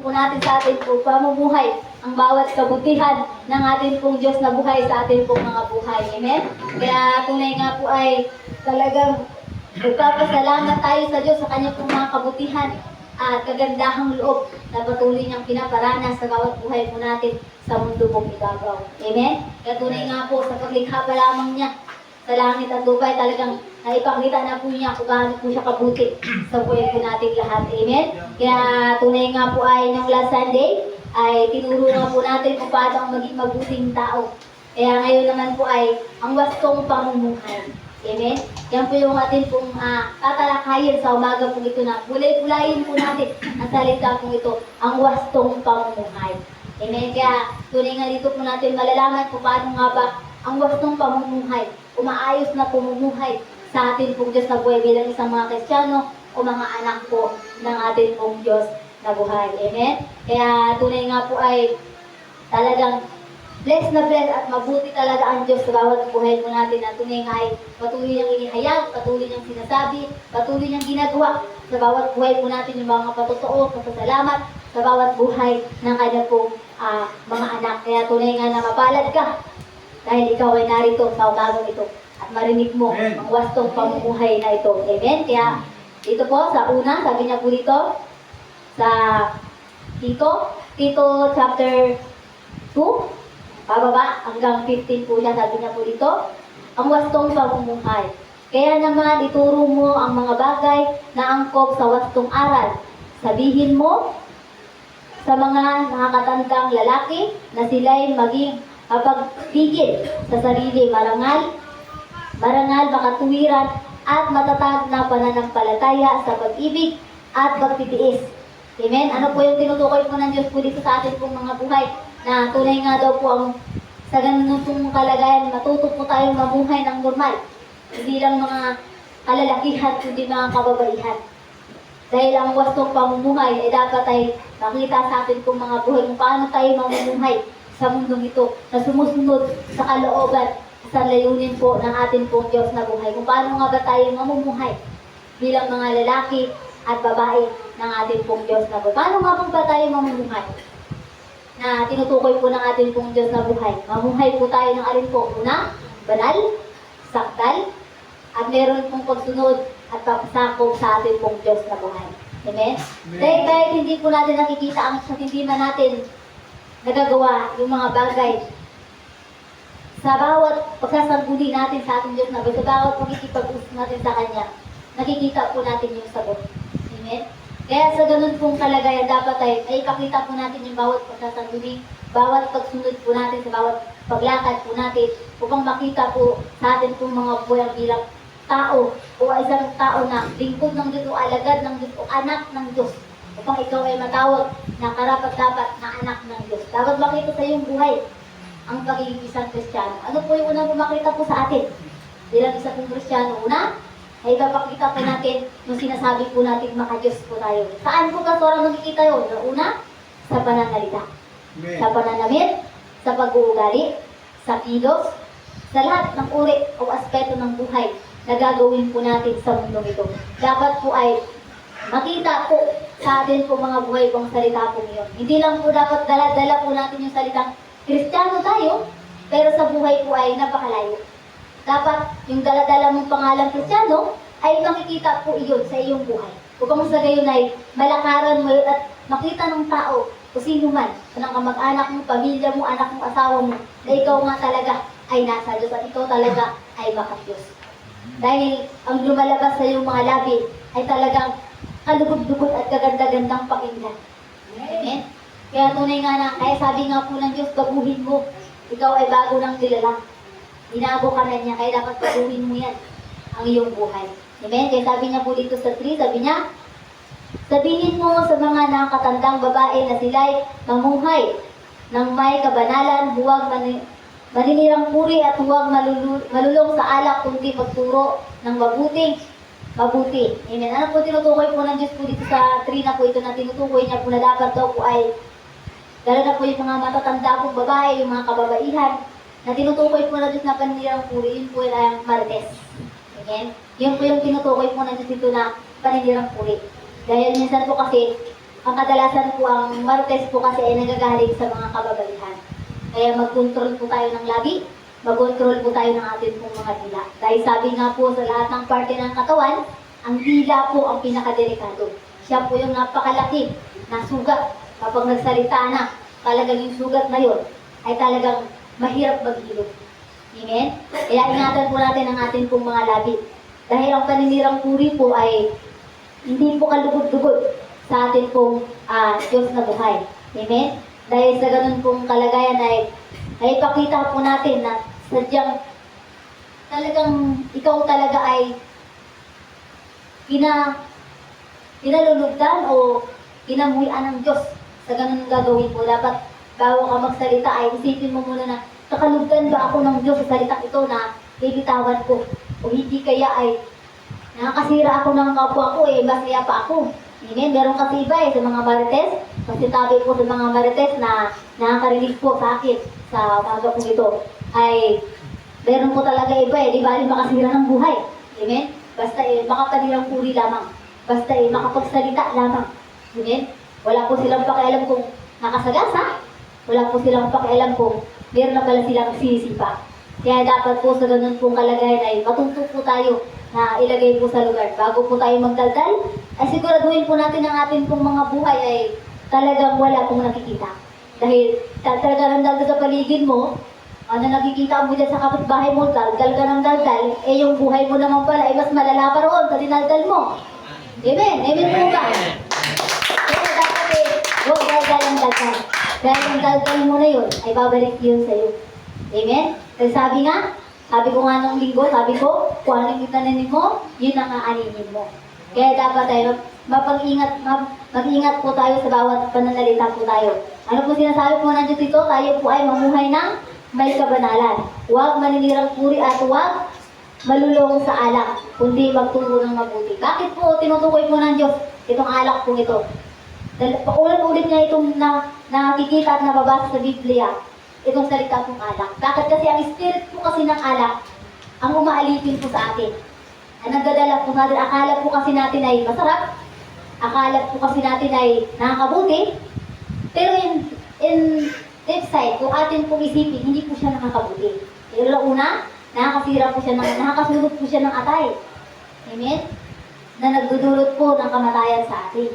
po natin sa ating po pamumuhay ang bawat kabutihan ng ating pong Diyos na buhay sa ating pong mga buhay. Amen? Kaya tunay nga po ay talagang nagpapasalamat tayo sa Diyos sa kanyang pong mga kabutihan at kagandahang loob na patuloy niyang pinaparanas sa bawat buhay po natin sa mundo pong ibabaw. Amen? Kaya tunay nga po sa paglikha pa lamang niya sa langit at lupa, talagang naipakita na po niya kung gaano po siya kabuti sa buhay po natin lahat. Amen? Kaya tunay nga po ay nung last Sunday, ay tinuro nga po natin kung paano ang maging mabuting tao. Kaya ngayon naman po ay ang wastong pamumuhay. Amen? Yan po yung atin pong tatalakayin sa umaga po ito na bulay-bulayin po natin ang salita po ito, ang wastong pamumuhay. Amen? Kaya tunay nga dito po natin malalaman kung paano nga ba ang wastong pamumuhay, umaayos na pamumuhay sa atin pong Diyos na buhay bilang isang mga Kristiyano o mga anak po ng atin pong Diyos na buhay. Amen? Kaya tunay nga po ay talagang blessed na blessed at mabuti talaga ang Diyos sa bawat buhay po natin na tunay nga ay patuloy niyang inihayag, patuloy niyang sinasabi, patuloy niyang ginagawa sa bawat buhay po natin yung mga patotoo, pasasalamat sa bawat buhay ng kanya pong mga anak. Kaya tunay nga na mapalad ka dahil ikaw ay narito sa umagang ito at marinig mo ang wastong pamumuhay na ito. Amen? Kaya dito po sa una, sabi niya po dito sa Tito chapter 2, pababa hanggang 15 po siya, sabi niya po dito, ang wastong pamumuhay. Kaya naman ituro mo ang mga bagay na angkop sa wastong aral. Sabihin mo sa mga nakakatandang lalaki na sila'y maging kapagpigil sa sarili, marangal, makatuwiran, at matatag na pananampalataya sa pag-ibig at pagtitiis. Amen? Ano po yung tinutukoy po ng Diyos po dito sa atin pong mga buhay? Na tunay nga daw po ang sa ganun pong kalagayan, matuto po tayong mamuhay ng normal. Hindi lang mga kalalakihan, kundi mga kababaihan. Dahil ang wastong pamumuhay ay dapat ay makita sa atin pong mga buhay kung paano tayo mamumuhay sa mundong ito na sumusunod sa kalooban sa layunin po ng ating pong Diyos na buhay. Kung paano nga ba tayo mamumuhay bilang mga lalaki at babae ng ating pong Diyos na buhay. Paano nga po ba tayo mamumuhay? Na tinutukoy po ng ating pong Diyos na buhay. Mamuhay po tayo ng alin po? Una, banal, sakdal, at meron pong pagsunod at pagsakop sa ating pong Diyos na buhay. Amen? Dahil kahit hindi po natin nakikita ang hindi man natin nagagawa yung mga bagay sa bawat pagsasangguni natin sa ating Diyos na buhay, sa bawat pagkikipag-usap natin sa Kanya, nakikita po natin yung sagot. Amen? Kaya sa ganun pong kalagayan, dapat ay ipakita po natin yung bawat pagsasangguni, bawat pagsunod po natin sa bawat paglakad po natin upang makita po sa atin pong mga buhay bilang tao o isang tao na lingkod ng Diyos o alagad ng Diyos o anak ng Diyos upang ikaw ay matawag na karapat-dapat na anak ng Diyos. Dapat makita sa iyong buhay ang pagiging isang Kristiyano. Ano po yung unang makita po sa atin bilang isang Kristiyano? Una, ay ipapakita po natin yung sinasabi po natin maka-Diyos po tayo. Saan po kasora makikita yun? Una, sa pananalita, sa pananamit, sa pag-uugali, sa kilos, sa lahat ng uri o aspeto ng buhay na gagawin po natin sa mundong ito. Dapat po ay makita po sa atin po mga buhay pong salita po ngayon. Hindi lang po dapat dala-dala po natin yung salitang Kristiyano tayo, pero sa buhay po ay napakalayo. Dapat yung dala-dala mong pangalang Kristiyano ay makikita po iyon sa iyong buhay. Upang sa gayon ay malakaran mo at makita ng tao o sino man, ng kamag-anak mo, pamilya mo, anak mo, asawa mo, na ikaw nga talaga ay nasa Diyos at ikaw talaga ay maka-Diyos. Dahil ang lumalabas sa iyong mga labi ay talagang kalugod-lugod at kaganda-gandang pakinggan. Amen? Kaya tunay nga na, kaya sabi nga po ng Diyos, baguhin mo. Ikaw ay bago ng kilala. Inago ka na niya, kaya dapat baguhin mo yan ang iyong buhay. Amen? Kaya sabi niya po dito sa 3, sabi niya, sabihin mo sa mga nakatandang babae na sila'y mamuhay ng may kabanalan, huwag maninirang puri at huwag malulong sa alak kundi magturo ng mabuti. Amen. Ano po tinutukoy po ng Diyos po dito sa 3 na po ito na tinutukoy niya po na dapat daw po ay lalo na po yung mga matatanda pong babae, yung mga kababaihan na tinutukoy po ng Diyos na paninirang puri, yun po ay ang marites. Amen. Yun po yung tinutukoy po ng Diyos dito na paninirang puri. Dahil minsan po kasi ang kadalasan po ang Martes po kasi ay nagagaling sa mga kababaihan. Kaya mag-control po tayo ng labi, mag-control po tayo ng ating pong mga dila. Dahil sabi nga po sa lahat ng parte ng katawan, ang dila po ang pinakadelikado. Siya po yung napakalaki na sugat. Kapag nagsalita na, talagang yung sugat na yun ay talagang mahirap maghilom. Amen? Kaya ingatan po natin ang ating pong mga labi. Dahil ang paninirang puri po ay hindi po kalugod-lugod sa ating pong Diyos na buhay. Amen? Dahil sa ganun pong kalagayan ay ipakita po natin na sadyang talagang ikaw talaga ay kinalulugdan o kinamuhian ng Diyos. Sa ganun gagawin mo. Dapat bago ka magsalita ay isipin mo muna na kakalugdan ba ako ng Diyos sa salitang ito na bibitawan ko? O hindi kaya ay nakakasira ako ng kapwa ko masaya pa ako. Amen? Meron kasi iba sa mga marites. Kasi tabi po sa mga marites na nakakarinig po sa akin sa umaga po ito ay meron po talaga iba di ba makasira ng buhay. Amen? Basta makapanilang puri lamang. Basta makapagsalita lamang. Amen? Wala po silang pakialam kung nakasagasa. Wala po silang pakialam kung meron na pala silang sinisipa. Kaya dapat po sa ganun pong kalagayan ay matuto po tayo na ilagay po sa lugar. Bago po tayo magdaldal, ay siguraduhin po natin ang ating pong mga buhay ay talagang wala pong nakikita. Dahil talaga ng daldal sa paligid mo, ano nakikita mo dyan sa kapitbahay mo, daldal ka ng daldal, yung buhay mo naman pala ay mas malala pa roon sa dinaldal mo. Amen? Amen po ba? Kaya dapat huwag daldal ang daldal. Dahil ang daldal mo na yun, ay babalik yun sa iyo. Amen? Kasi sabi ko nga nung linggo, sabi ko, kung ano yung itananin mo, yun ang aaninin mo. Kaya dapat tayo, mag-ingat po tayo sa bawat pananalita po tayo. Ano po sinasabi po ng Diyos dito? Tayo po ay mamuhay ng may kabanalan. Huwag maninirang puri at huwag malulong sa alak, kundi magturo ng mabuti. Bakit po tinutukoy po ng Diyos itong alak po ito? Paulit-ulit niya itong nakikita at nababasa sa Biblia, itong salita pong alak. Bakit? Kasi ang spirit po kasi ng alak, ang umaalipin po sa atin. Ang nagdadala po natin, akala po kasi natin ay masarap, akala po kasi natin ay nakakabuti, pero in deep side, kung atin pong isipin, hindi po siya nakakabuti. Pero una, nakakasulot po siya ng atay. Amen? Na nagdudulot po ng kamatayan sa atin.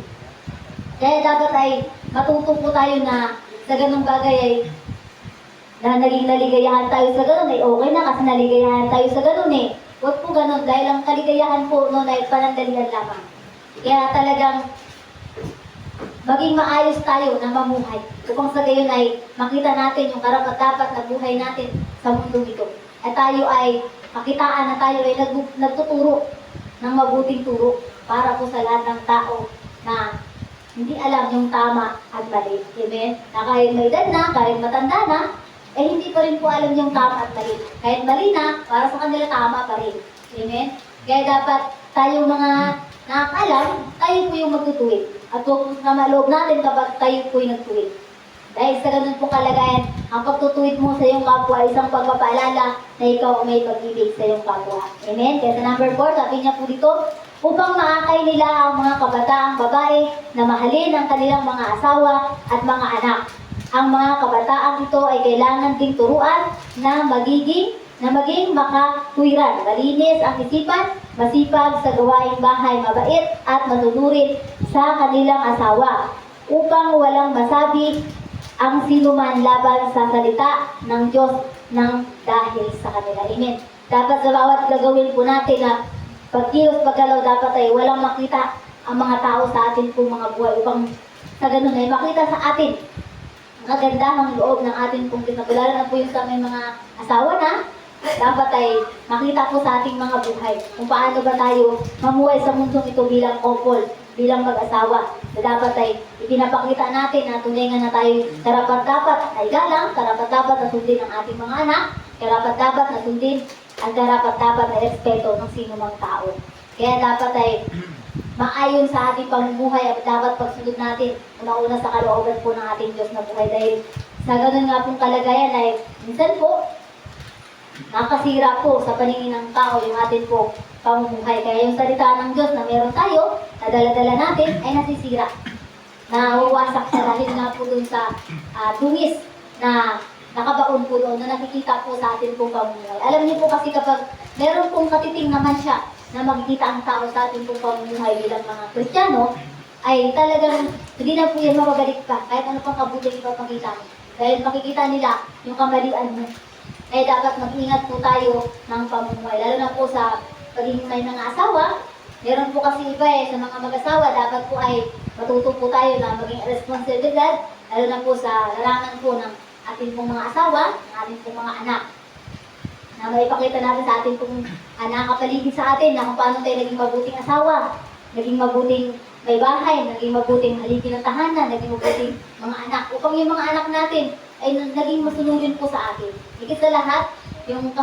Kaya dapat ay matuto po tayo na sa ganung bagay ay na naging naligayahan tayo sa ganun ay okay na kasi naligayahan tayo sa ganun Huwag po ganun dahil ang kaligayahan po noon ay panandalian lamang. Kaya talagang maging maayos tayo na mamuhay. Upang sa gayon ay makita natin yung karapat-dapat na buhay natin sa mundo ito. At tayo ay makitaan na tayo ay nagtuturo ng mabuting turo para po sa lahat ng tao na hindi alam yung tama at mali. Amen? Na kahit may edad na, kahit matanda na, hindi pa rin po alam yung tama at mali. Kahit mali na, para sa kanila tama pa rin. Amen? Kaya dapat tayo mga nakakalam, tayo po yung magtutuwid. At huwag na maloob natin kapag tayo po yung nagtuwid. Dahil sa ganun po kalagayan, ang pagtutuwid mo sa iyong kapwa ay isang pagpapaalala na ikaw may pag-ibig sa iyong kapwa. Amen? Kaya sa number 4, sabi niya po dito, upang maakay nila ang mga kabataang babae na mahalin ang kanilang mga asawa at mga anak. Ang mga kabataang ito ay kailangan ding turuan na maging makatwiran, malinis ang isipan, masipag sa gawaing bahay, mabait at masunurin sa kanilang asawa, upang walang masabi ang sinuman laban sa salita ng Diyos ng dahil sa kanila. Amen. Dapat sa bawat gagawin po natin na pagkilos, paggalaw, dapat ay walang makita ang mga tao sa atin pong mga buhay upang sa ganun ay makita sa atin ang kagandahang loob ng ating pong kinabulala na po yung sa aming mga asawa na dapat ay makita po sa ating mga buhay kung paano ba tayo mamuhay sa mundong ito bilang couple, bilang mag-asawa. Na dapat ay ipinapakita natin na tunay nga na tayo karapat-dapat ay galang, karapat-dapat na sundin ang ating mga anak, karapat-dapat na sundin ang karapat-dapat na respeto ng sino mang tao. Kaya dapat ay maayon sa ating pamumuhay at dapat pagsunod natin una-una sa kalooban po ng ating Diyos na buhay. Dahil sa ganun nga pong kalagayan ay minsan po nakasira po sa paningin ng tao yung ating po pamumuhay. Kaya yung salita ng Diyos na meron tayo, na dala-dala natin, ay nasisira. nawawasak siya dahil nga po dun sa dungis na nakabaon po doon na nakikita po sa atin pong pamumuhay. Alam niyo po kasi kapag meron pong katiting naman siya na makikita ang tao sa atin pong pamumuhay bilang mga Kristiyano, ay talagang hindi na po yan mababalik pa kahit ano pang kabuti ipapakita mo. Dahil makikita nila yung kamalian mo. Kaya dapat mag-ingat po tayo ng pamumuhay. Lalo na po sa pagiging may mga asawa, meron po kasi iba sa mga mag-asawa, dapat po ay matuto po tayo na maging responsibilidad, lalo na po sa larangan po ng ating pong mga asawa, ng ating pong mga anak. Na maipakita natin sa ating pong nakapaligid sa atin na kung paano tayo naging mabuting asawa, naging mabuting may bahay, naging mabuting haligi ng tahanan, naging mabuting mga anak. Upang yung mga anak natin ay naging masunurin po sa atin. Higit sa lahat, yung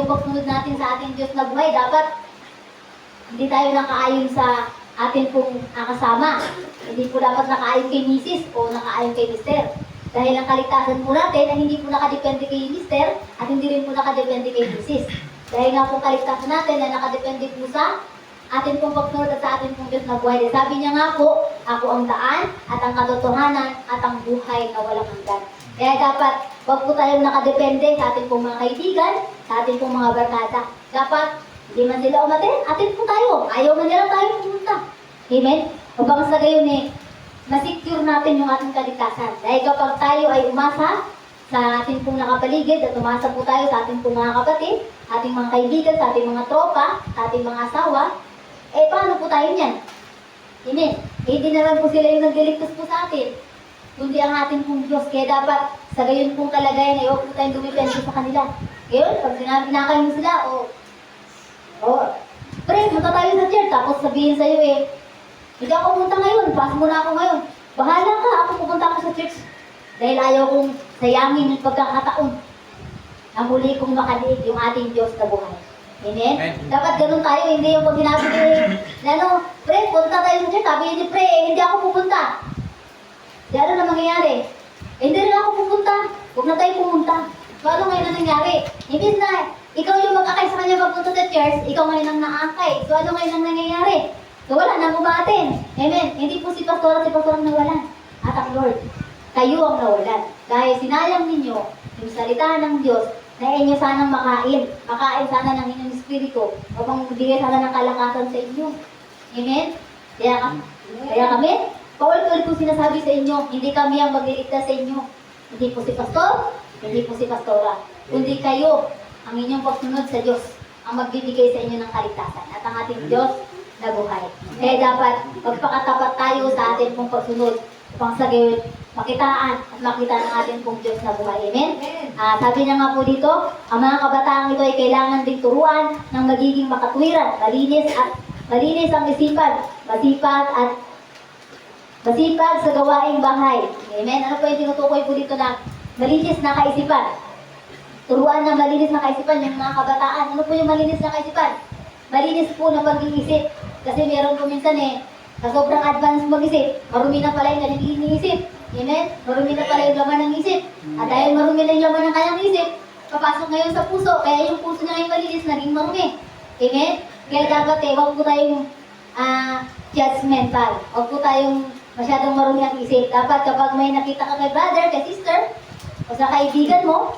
pagsunod natin sa ating Diyos na buhay, dapat hindi tayo nakaayon sa atin pong kasama. Hindi po dapat nakaayon kay Mrs. o nakaayon kay Mr. Dahil ang kaligtasan po natin ay hindi po nakadepende kay Mr. at hindi rin po nakadepende kay Mrs. Dahil nga po kaligtasan natin ay nakadepende po sa atin pong pagsunod at sa atin pong Diyos na buhay. Sabi niya nga po, ako ang daan at ang katotohanan at ang buhay na walang hanggan. Kaya dapat, wag po tayong nakadepende sa atin pong mga kaibigan, sa atin pong mga barkada. Dapat, hindi man sila umatin, atin po tayo. Ayaw man nila tayo pumunta. Amen? Upang sa gayon masecure natin yung ating kaligtasan. Dahil kapag tayo ay umasa sa ating pong nakapaligid at umasa po tayo sa ating pong mga kapatid, ating mga kaibigan, sa ating mga tropa, sa ating mga asawa, paano po tayo niyan? Amen? Hindi naman po sila yung nagliligtas po sa atin, kundi ang ating pong Diyos. Kaya dapat sa gayon pong kalagayan ay huwag po tayong dumipende sa kanila. Ngayon, pag sinakain mo sila, pre, punta tayo sa church, tapos sabihin sa'yo hindi ako pumunta ngayon, pass mo na ako ngayon. Bahala ka, ako pupunta ako sa church. Dahil ayaw kong sayangin yung pagkakataon na muli kong makaliit yung ating Diyos na buhay. Amen? Dapat ganun tayo, hindi yung pag sinabi pre, punta tayo sa church, sabi ni pre, hindi ako pupunta. Di ano na mangyayari? Hindi rin ako pupunta, huwag na tayo pumunta. So ano ngayon na nangyari? Ibig na, ikaw yung mag-akay sa kanya magpunta sa church, ikaw ngayon ang naakay. So ano ngayon ang nangyayari? So wala nang umaatin. Amen? Hindi po si pastor ang nawalan. At ang Lord, kayo ang nawalan. Dahil sinayang ninyo yung salita ng Diyos na inyo sanang makain. Makain sana ng inyong espiritu upang bigay sana ng kalakasan sa inyo. Amen? Kaya kami, paulit-ulit po sinasabi sa inyo, hindi kami ang magliligtas sa inyo. Hindi po si pastor, hindi po si pastora. Kundi kayo, ang inyong pagsunod sa Diyos, ang magbibigay sa inyo ng kaligtasan. At ang ating Diyos na buhay. Kaya dapat magpakatapat tayo sa ating pong pagsunod upang sa gayon makitaan at makita ng ating pong Diyos na buhay. Amen? Sabi niya nga po dito, ang mga kabataang ito ay kailangan ding turuan ng magiging makatwiran, malinis ang isipan, masipag sa gawaing bahay. Amen? Ano po yung tinutukoy po dito na malinis na kaisipan? Turuan ng malinis na kaisipan yung mga kabataan. Ano po yung malinis na kaisipan? Malinis po na pag-iisip. Kasi meron po minsan sa sobrang advance mag-isip, marumi na pala yung iniisip. Amen? Marumi na pala yung laman ng isip. At dahil marumi na yung laman ng kanyang isip, papasok ngayon sa puso, kaya yung puso niya ngayon malinis, naging marumi. Amen? Kaya dapat huwag po tayong judgmental. Huwag po tayong masyadong marumi ang isip. Dapat kapag may nakita ka kay brother, kay sister, o sa kaibigan mo,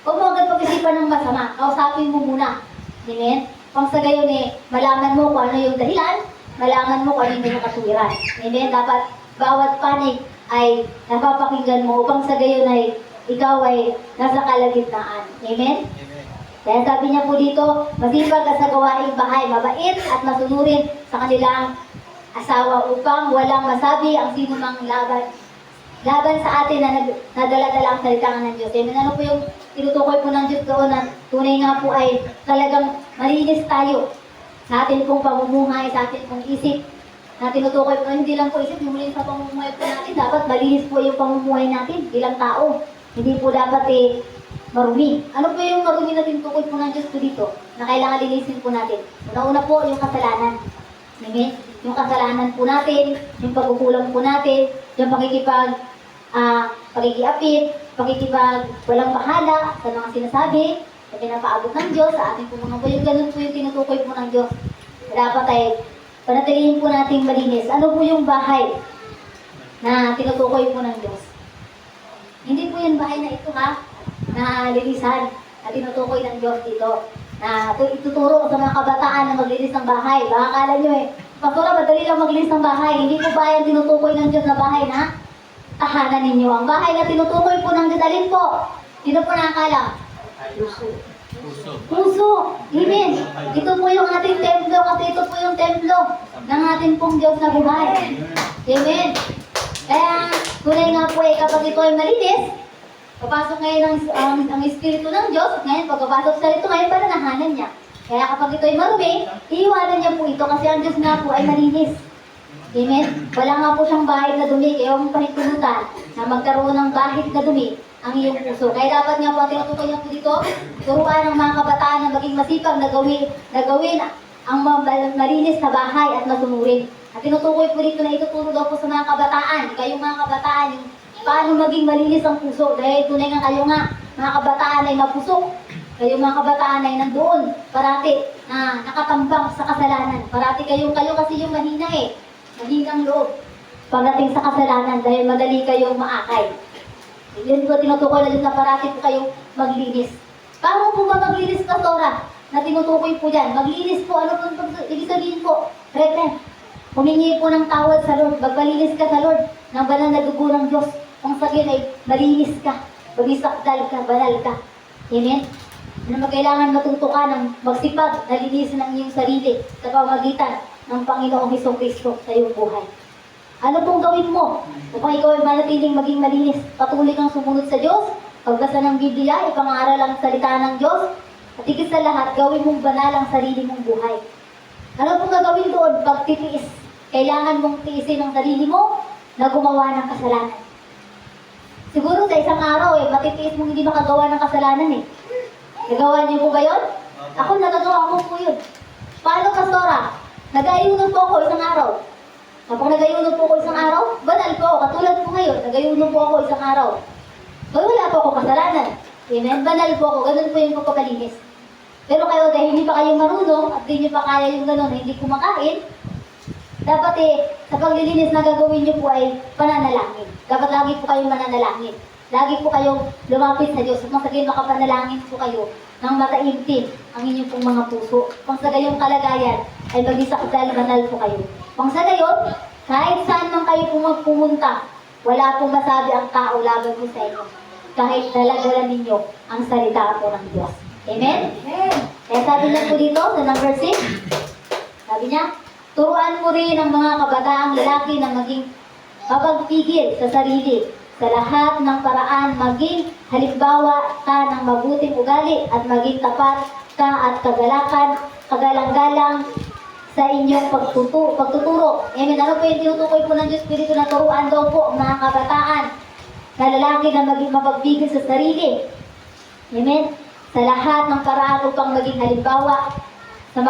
huwag mo agad pag-isipan ng masama. Kausapin mo muna. Amen? Kung sa gayon malaman mo kung ano yung dahilan, malaman mo kung ano yung nakatuwiran. Amen? Dapat bawat panig ay napapakinggan mo upang sa gayon ay ikaw ay nasa kalagitnaan. Amen? Kaya sabi niya po dito, masipag ka sa gawaing bahay, mabait at masunurin sa kanilang asawa upang walang masabi ang sino mang laban sa atin na nadala-dala ang salita ng Diyos. Amen? Ano po yung tinutukoy po ng Diyos doon na tunay nga po ay talagang malinis tayo sa atin pong pamumuhay, sa atin pong isip, na tinutukoy po, hindi lang po isip, yung muli sa pamumuhay po natin, dapat malinis po yung pamumuhay natin bilang tao. Hindi po dapat marumi. Ano po yung marumi na tinutukoy po ng Diyos po dito, na kailangan linisin po natin? Una-una po, yung kasalanan. Amen? Yung kasalanan po natin, yung pagkukulang po natin, yung pakikiapit, walang bahala sa mga sinasabi, sa pinapaabot ng Diyos, sa ating po mga buhay. Ganun po yung tinutukoy po ng Diyos. Dapat panatilihin po natin malinis. Ano po yung bahay? na tinutukoy po ng Diyos. Hindi po yung bahay na ito ha, na linisan, na tinutukoy ng Diyos dito. Na ituturo sa mga kabataan na maglinis ng bahay. Baka akala nyo Pastora, madali lang maglinis ng bahay. Hindi po ba yan tinutukoy ng Diyos na bahay na tahanan ninyo? Ang bahay na tinutukoy po ng Diyos, alin po? Sino po nakakala? Puso. Amen. Ito po yung ating templo kasi ito po yung templo ng ating pong Diyos na buhay. Amen. Kaya, tunay nga po kapag ito ay malinis, papasok ngayon ang Espiritu ng Diyos, ngayon pagpapasok sa ito, ngayon pananahanan niya. Kaya kapag ito ay marumi, iiwanan niya po ito kasi ang Diyos nga po ay malinis. Amen? Wala nga po siyang bahid na dumi, kaya huwag mong pahintulutan na magkaroon ng bahid na dumi ang iyong puso. Kaya dapat nga po ang tinutukoy niya po dito, turuan ng mga kabataan na maging masipag na gawin ang malinis na bahay at masunurin. At tinutukoy po dito na ituturo daw po sa mga kabataan, kayong mga kabataan, yung paano maging malinis ang puso. Dahil tunay nga kayo nga, mga kabataan ay mapusok. Kayo mga kabataan ay nandoon parati na nakatambang sa kasalanan. Parati kayo kasi yung mahina mahinang loob pagdating sa kasalanan dahil madali kayong maakay. Yun po tinutukoy na dito na parati po kayong maglinis. Paano po ba maglinis, Pastora? Na tinutukoy po dyan. Maglinis po, ano po ibig sabihin po? Repent. Humingi po ng tawad sa Lord. Magpalinis ka sa Lord ng banal na dugo ng Diyos. Kung sa akin ay malinis ka, magisakdal ka, banal ka. Amen? Na magkailangan matuto ka ng magsipag na linisin ang iyong sarili sa pamagitan ng Panginoong Hesukristo sa iyong buhay. Ano pong gawin mo upang ikaw ay manatiling maging malinis? Patuloy kang sumunod sa Diyos, pagbasa ng Biblia, ipangaral ang salita ng Diyos, at higit sa lahat, gawin mong banal ang sarili mong buhay. Ano pong gagawin doon? Pagtitiis. Kailangan mong tiisin ang sarili mo na gumawa ng kasalanan. Siguro sa isang araw matitiis mong hindi makagawa ng kasalanan Nagawa niyo po ba yun? Ako nagagawa ko po yun. Paano, Pastora? Nag-ayuno po ako isang araw. Kapag nag-ayuno po ako isang araw, banal po ako. Katulad po ngayon, nag-ayuno po ako isang araw. So, wala po ako kasalanan. Amen? Banal po ako. Ganun po yung pagpapalinis. Pero kayo, dahil hindi pa kayo marunong at hindi pa kaya yung ganun, hindi kumakain, dapat sa paglilinis na gagawin niyo po ay pananalangin. Dapat lagi po kayong mananalangin. Lagi po kayong lumapit sa Diyos. Kung sa gayon makapanalangin po kayo ng mataimtim ang inyong pong mga puso. Kung sa gayong kalagayan ay mag-isakdal banal po kayo. Kung sa gayon, kahit saan man kayo pumunta, wala pong masabi ang tao laban po sa inyo. Kahit dalagalan ninyo ang salita po ng Diyos. Amen? Amen. Kaya sabi niya po dito sa number 6, sabi niya, turuan mo rin ang mga kabataang lalaki na maging mapagpigil sa sarili sa lahat ng paraan, maging halimbawa ka ng mabuting ugali at maging tapat ka at kagalang-galang sa inyong pagtuturo. Amen. Ano po yung tinutukoy po ng Diyos Espiritu na turuan daw po ang mga kabataan na lalaki na maging mapagbigil sa sarili. Amen. Sa lahat ng paraan upang maging halimbawa sa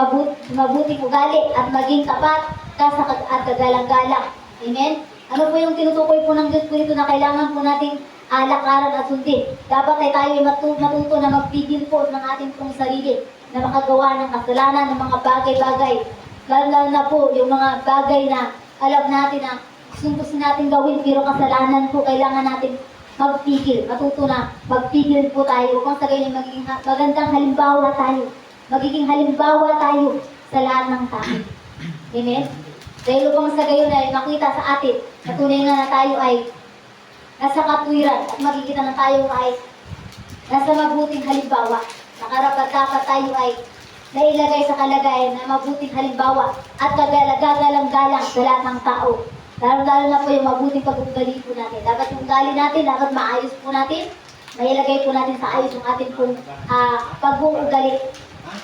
mabuting ugali at maging tapat ka at kagalang-galang. Amen. Ano po yung tinutukoy po ng Diyos Espiritu na kailangan po nating alakaran at sundin? Dapat ay tayo matuto na magpigil po ng ating pong sarili na makagawa ng kasalanan ng mga bagay-bagay. Lalo na po yung mga bagay na alam natin na gusto natin gawin pero kasalanan po, kailangan natin magpigil. Matuto na magpigil po tayo kung sa ganyan magiging magandang halimbawa tayo. Magiging halimbawa tayo sa lahat ng tao. Amen? Dahil upang sa gayon ay makita sa atin na tunay na tayo ay nasa katwiran at makikita na tayo ay nasa mabuting halimbawa. Nakarapat-dapat tayo ay nailagay sa kalagayan na mabuting halimbawa at kagagalang-galang sa lahat ng tao. Lalo-lalo na po yung mabuting pag-ugali po natin. Dapat yung ugali natin, dapat maayos po natin. Mailagay po natin sa ayos yung ating pong pag-uugali.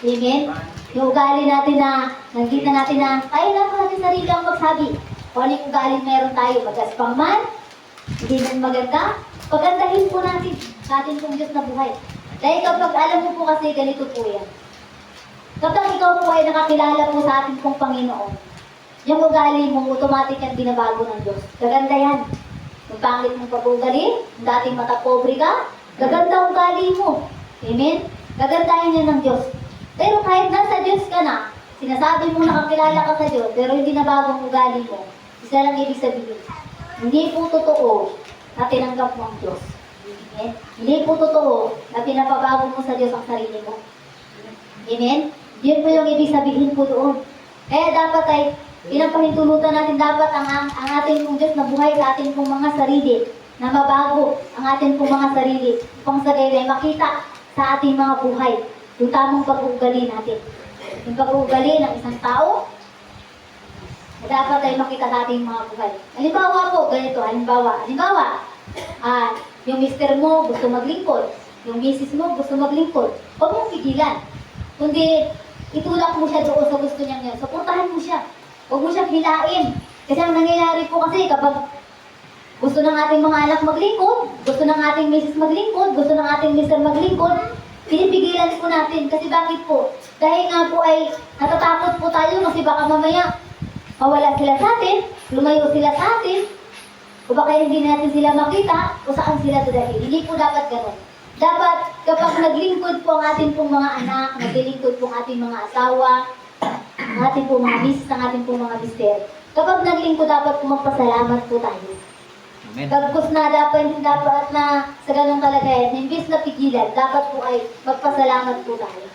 Amen? Yung ugali natin na, nakita natin na, tayo lang po natin sarili ang magsabi. Kung ano yung ugali meron tayo, magaspang man, hindi man maganda, pagandahin po natin sa ating pong Diyos na buhay. Dahil kapag alam mo po kasi ganito po yan. Kapag ikaw po ay nakakilala po sa ating pong Panginoon, yung ugali mo, automatic yan binabago ng Diyos. Gaganda yan. Yung pangit mong pag-ugali, dating matapobre ka, gaganda ang ugali mo. Amen? Gagandahin yan ng Diyos. Pero kahit nasa Diyos ka na, sinasabi mo nakakilala ka sa Diyos, pero hindi na bagong ugali mo, isa lang ibig sabihin. Hindi po totoo na tinanggap mo ang Diyos. Amen? Hindi po totoo na pinapabago mo sa Diyos ang sarili mo. Amen? Yun po yung ibig sabihin po doon. Kaya dapat ay pinapahintulutan natin dapat ang ating pong Diyos na buhay sa ating pong mga sarili, na mabago ang ating pong mga sarili, upang sa gayon ay makita sa ating mga buhay yung tamang pag-uugali natin. Yung pag-uugali ng isang tao, na dapat ay makita sa ating mga buhay. Halimbawa po, ganito, halimbawa, yung mister mo gusto maglingkod, yung misis mo gusto maglingkod, huwag mong pigilan. Kundi, itulak mo siya doon sa gusto niya ngayon. Suportahan mo siya. Huwag mo siya hilain. Kasi ang nangyayari po kasi kapag gusto ng ating mga anak maglingkod, gusto ng ating misis maglingkod, gusto ng ating mister maglingkod, pinipigilan po natin. Kasi bakit po? Dahil nga po ay natatakot po tayo kasi baka mamaya mawala sila sa atin, lumayo sila sa atin, o baka hindi natin sila makita, o saan sila dahil. Hindi po dapat gano'n. Dapat kapag naglingkod po ang ating pong mga anak, naglingkod po ang ating mga asawa, ang ating pong mga misis, ang ating pong mga mister, kapag naglingkod dapat po magpasalamat po tayo. Amen. Bagkus na dapat na sa ganong kalagayan, imbis na pigilan, dapat po ay magpasalamat po tayo.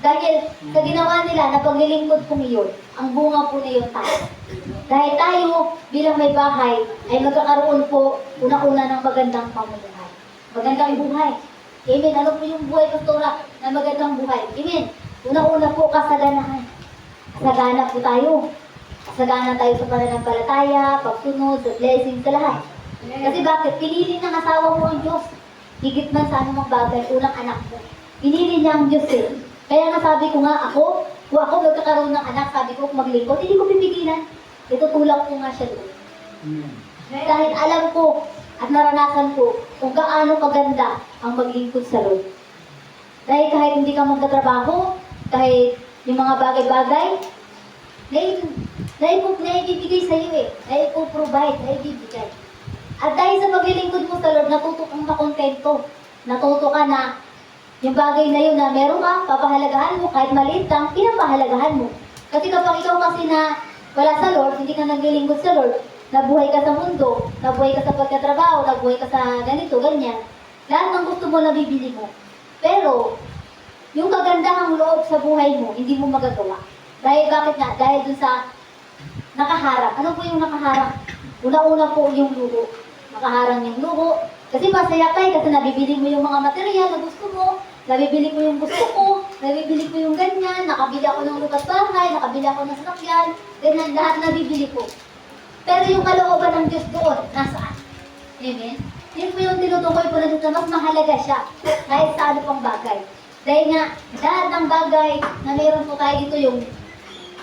Dahil sa ginawa nila na paglilingkod po iyon, ang bunga po na yun tayo. Dahil tayo bilang may bahay ay magkakaroon po una-una ng magandang pamumuhay. Magandang buhay. Amen. Ano po yung buhay, Pastora, na magandang buhay? Amen. Una-una po kasaganahan. Kasagana po tayo. Kasagana tayo sa pananampalataya, pagsunod, sa blessing, sa lahat. Kasi bakit? Pinili ng asawa mo ang Diyos. Higit man sa anumang bagay, unang anak mo. Pinili niya ang Diyos eh. Kaya nga sabi ko nga ako, kung ako magkakaroon ng anak, sabi ko maglingkod, hindi ko pipigilan. Itutulak ko nga siya doon. Dahil alam ko at naranasan ko kung gaano kaganda ang maglingkod sa Lord. Dahil kahit hindi ka magtatrabaho, kahit yung mga bagay-bagay, naibibigay sa iyo eh. Naipoprovide, naibibigay. At dahil sa maglilingkod mo sa Lord, natuto kang makontento. Natuto ka na yung bagay na yun na meron ka, papahalagahan mo, kahit maliit lang, pinapahalagahan mo. Kasi kapag ikaw kasi na wala sa Lord, hindi ka naglilingkod sa Lord, nabuhay ka sa mundo, nabuhay ka sa pagkatrabaho, nabuhay ka sa ganito, ganyan, lahat ng gusto mo nabibili mo. Pero, yung kagandahang loob sa buhay mo, hindi mo magagawa. Dahil bakit nga? Dahil dun sa nakaharap. Ano po yung nakaharap? Una-una po yung luho. Nakaharang yung luho. Kasi masaya ka kasi nabibili mo yung mga material na gusto mo, nabibili ko yung gusto ko, nabibili ko yung ganyan, nakabili ako ng lupas bahay, nakabili ako ng sasakyan, ganyan, lahat nabibili ko. Pero yung kalooban ng Diyos doon, nasaan? Amen? Yun po yung tinutukoy po na dito, mas mahalaga siya kahit sa ano pang bagay. Dahil nga, lahat ng bagay na mayroon po tayo dito, yung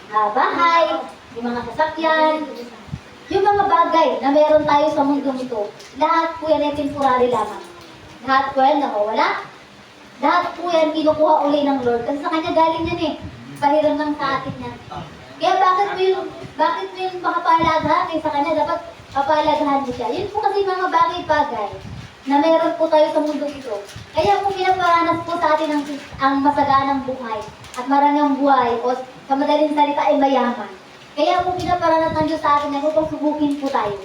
bahay, yung mga sasakyan, yung mga bagay na meron tayo sa mundong ito, lahat po yan ay temporary lamang. Lahat po yan nawawala. Lahat po yan kinukuha uli ng Lord. Kasi sa Kanya galing yan eh. Pahiram lang sa atin yan. Kaya bakit mo yung makapalagahan? Sa Kanya dapat papalagahan mo siya. Yun po kasi mga bagay-bagay na meron po tayo sa mundong ito. Kaya po pinaparanas po sa atin ang masaganang buhay at marangang buhay o sa madaling salita ay mayaman. Kaya po pinaparanas ng Diyos sa atin na upang subukin po tayo.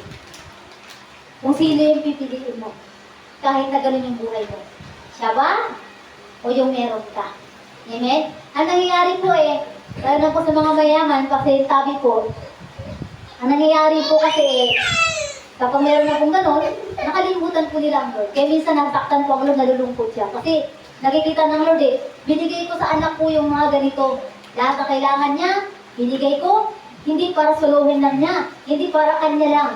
Kung sino yung pipiliin mo. Kahit na ganun yung buhay mo. Siya ba? O yung meron ka? Amen? Ang nangyayari po lalo na po sa mga mayaman, kasi sabi ko, ang nangyayari po kasi kapag meron na pong ganun, nakalimutan po nila ang Lord. Kaya minsan nasaktan po ang Lord, nalulungkot siya. Kasi nakikita ng Lord binigay ko sa anak ko yung mga ganito. Lahat na kailangan niya, binigay ko, hindi para suluhin lang niya, hindi para kanya lang.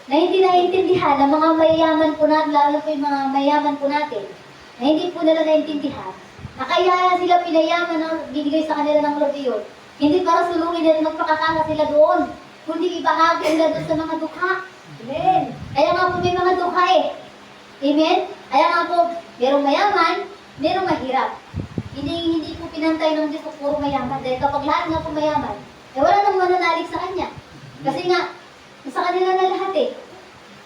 Na hindi naiintindihan ng mga mayayaman po natin, lalo po yung mga mayayaman po natin, na hindi po nila naiintindihan, na kaya sila pinayaman na binigay sa kanila ng Lord yun. Hindi para suluhin nila magpakakala sila doon, kundi ibahagi nila doon sa mga dukha. Amen. Kaya nga po may mga dukha Amen? Kaya nga po, merong mayaman, merong mahirap. Hindi po pinantay ng Diyos kung puro mayaman. Dahil kapag lahat nga po mayaman, wala nang mananalig sa Kanya. Kasi nga, sa kanila na lahat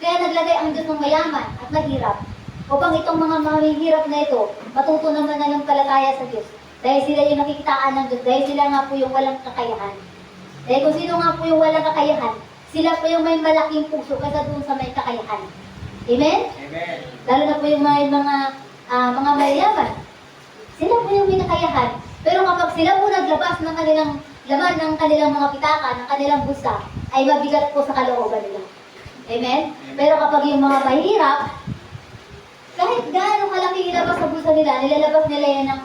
Kaya naglagay ang Diyos ng mayaman at mahirap. Upang itong mga mahihirap na ito, matuto naman na ng palataya sa Diyos. Dahil sila yung nakikitaan ng Diyos. Dahil sila nga po yung walang kakayahan. Dahil kung sino nga po yung walang kakayahan, sila po yung may malaking puso kaysa doon sa may kakayahan. Amen? Amen. Lalo na po yung mga mayayaman. Sila po yung may kakayahan. Pero kapag sila po naglabas ng kanilang laman ng kanilang mga pitaka, ng kanilang busa, ay mabigat po sa kalooban nila. Amen? Pero kapag yung mga mahirap, kahit gaano kalaki ilabas sa busa nila, nilalabas nila yan ng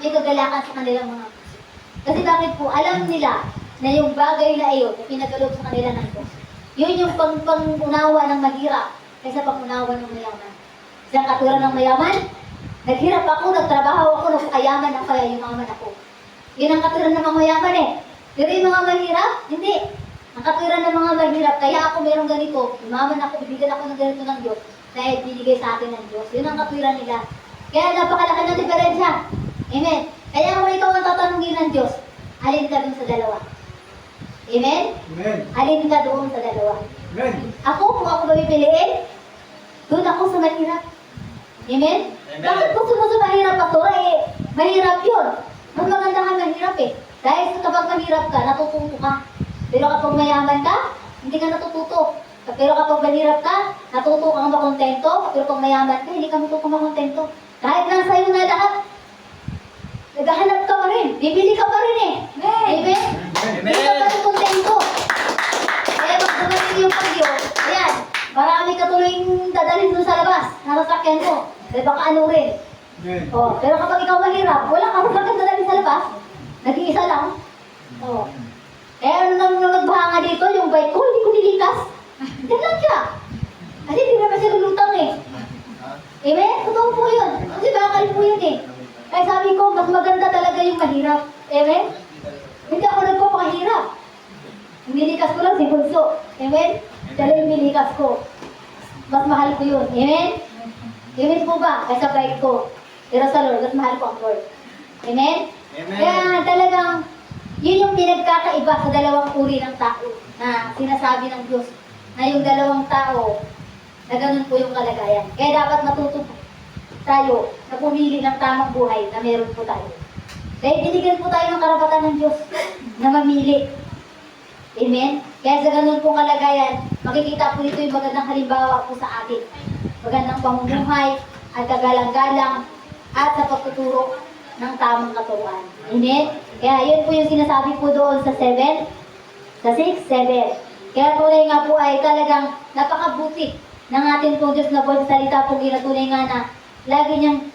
may kagalakan sa kanilang mga busa. Kasi bakit po, alam nila na yung bagay na iyon, na pinagalob sa kanila ng Diyos. Yun yung pangunawa ng mahirap kaysa pangunawa ng mayaman. Isang katulad ng mayaman, naghirap ako, nagtrabaho ako, nagkayaman ako, kaya yumaman ako. Yun ang katulad ng mga mayaman eh. Pero yung mga mahirap, hindi. Ang katulad ng mga mahirap, kaya ako meron ganito, yumaman ako, bibigyan ako ng ganito ng Diyos, dahil binigay sa akin ng Diyos. Yun ang katulad nila. Kaya napakalaki ng diferensya. Amen. Kaya kung ikaw ang tatanungin ng Diyos, alin ka dun sa dalawa? Amen? Amen. Alin ka doon sa dalawa? Amen. Ako, kung ako pipiliin, doon ako sa mahirap. Amen? Amen. Bakit gusto mo sa mahirap, Pastora? Mahirap yun. Mas maganda ka mahirap eh. Dahil kapag mahirap ka, natututo ka. Pero kapag mayaman ka, hindi ka natututo. Pero kapag mahirap ka, natuto kang makontento. Pero kapag mayaman ka, hindi ka matutong makontento. Kahit nasa iyo na lahat, naghahanap ka pa rin. Bibili ka pa rin eh. Amen? Hindi ka pa rin kontento. Kaya pag dumating yung pagyo, ayan, marami ka tuloy dadalhin doon sa labas, nasasakyan mo. Dahil baka ano rin. Amen. Oh, pero kapag ikaw mahirap, wala ka sasakyan dadalhin sa labas, nag-iisa lang. Oh. Eh, nung nagbahanga dito, yung bike ko, hindi ko nilikas. Diyan lang siya. Kasi hindi naman siya lulutang eh. Amen? Totoo po yun. Kasi bakal po yun eh. Kaya sabi ko, mas maganda talaga yung mahirap. Amen? Hindi ako nagpapakahirap. Yung nilikas ko lang si Bunso. Amen? Dala yung nilikas ko. Mas mahal ko yun. Amen? Amen po ba? Kaysa bike ko. Pero sa Lord, mas mahal ko ang Lord. Amen? Amen. Kaya talagang, yun yung pinagkakaiba sa dalawang uri ng tao na sinasabi ng Diyos na yung dalawang tao na ganun po yung kalagayan. Kaya dapat matuto tayo na pumili ng tamang buhay na meron po tayo. Dahil binigyan po tayo ng karapatan ng Diyos na mamili. Amen? Kaya sa ganun pong kalagayan, makikita po dito yung magandang halimbawa po sa atin. Magandang pamumuhay at kagalang-galang at sa pagtuturo ng tamang katuruan. Amen? Kaya yun po yung sinasabi po doon sa 7, sa 6, 7. Kaya tunay nga po ay talagang napakabuti ng ating pong Diyos na po sa salita po ginatunay nga na lagi niyang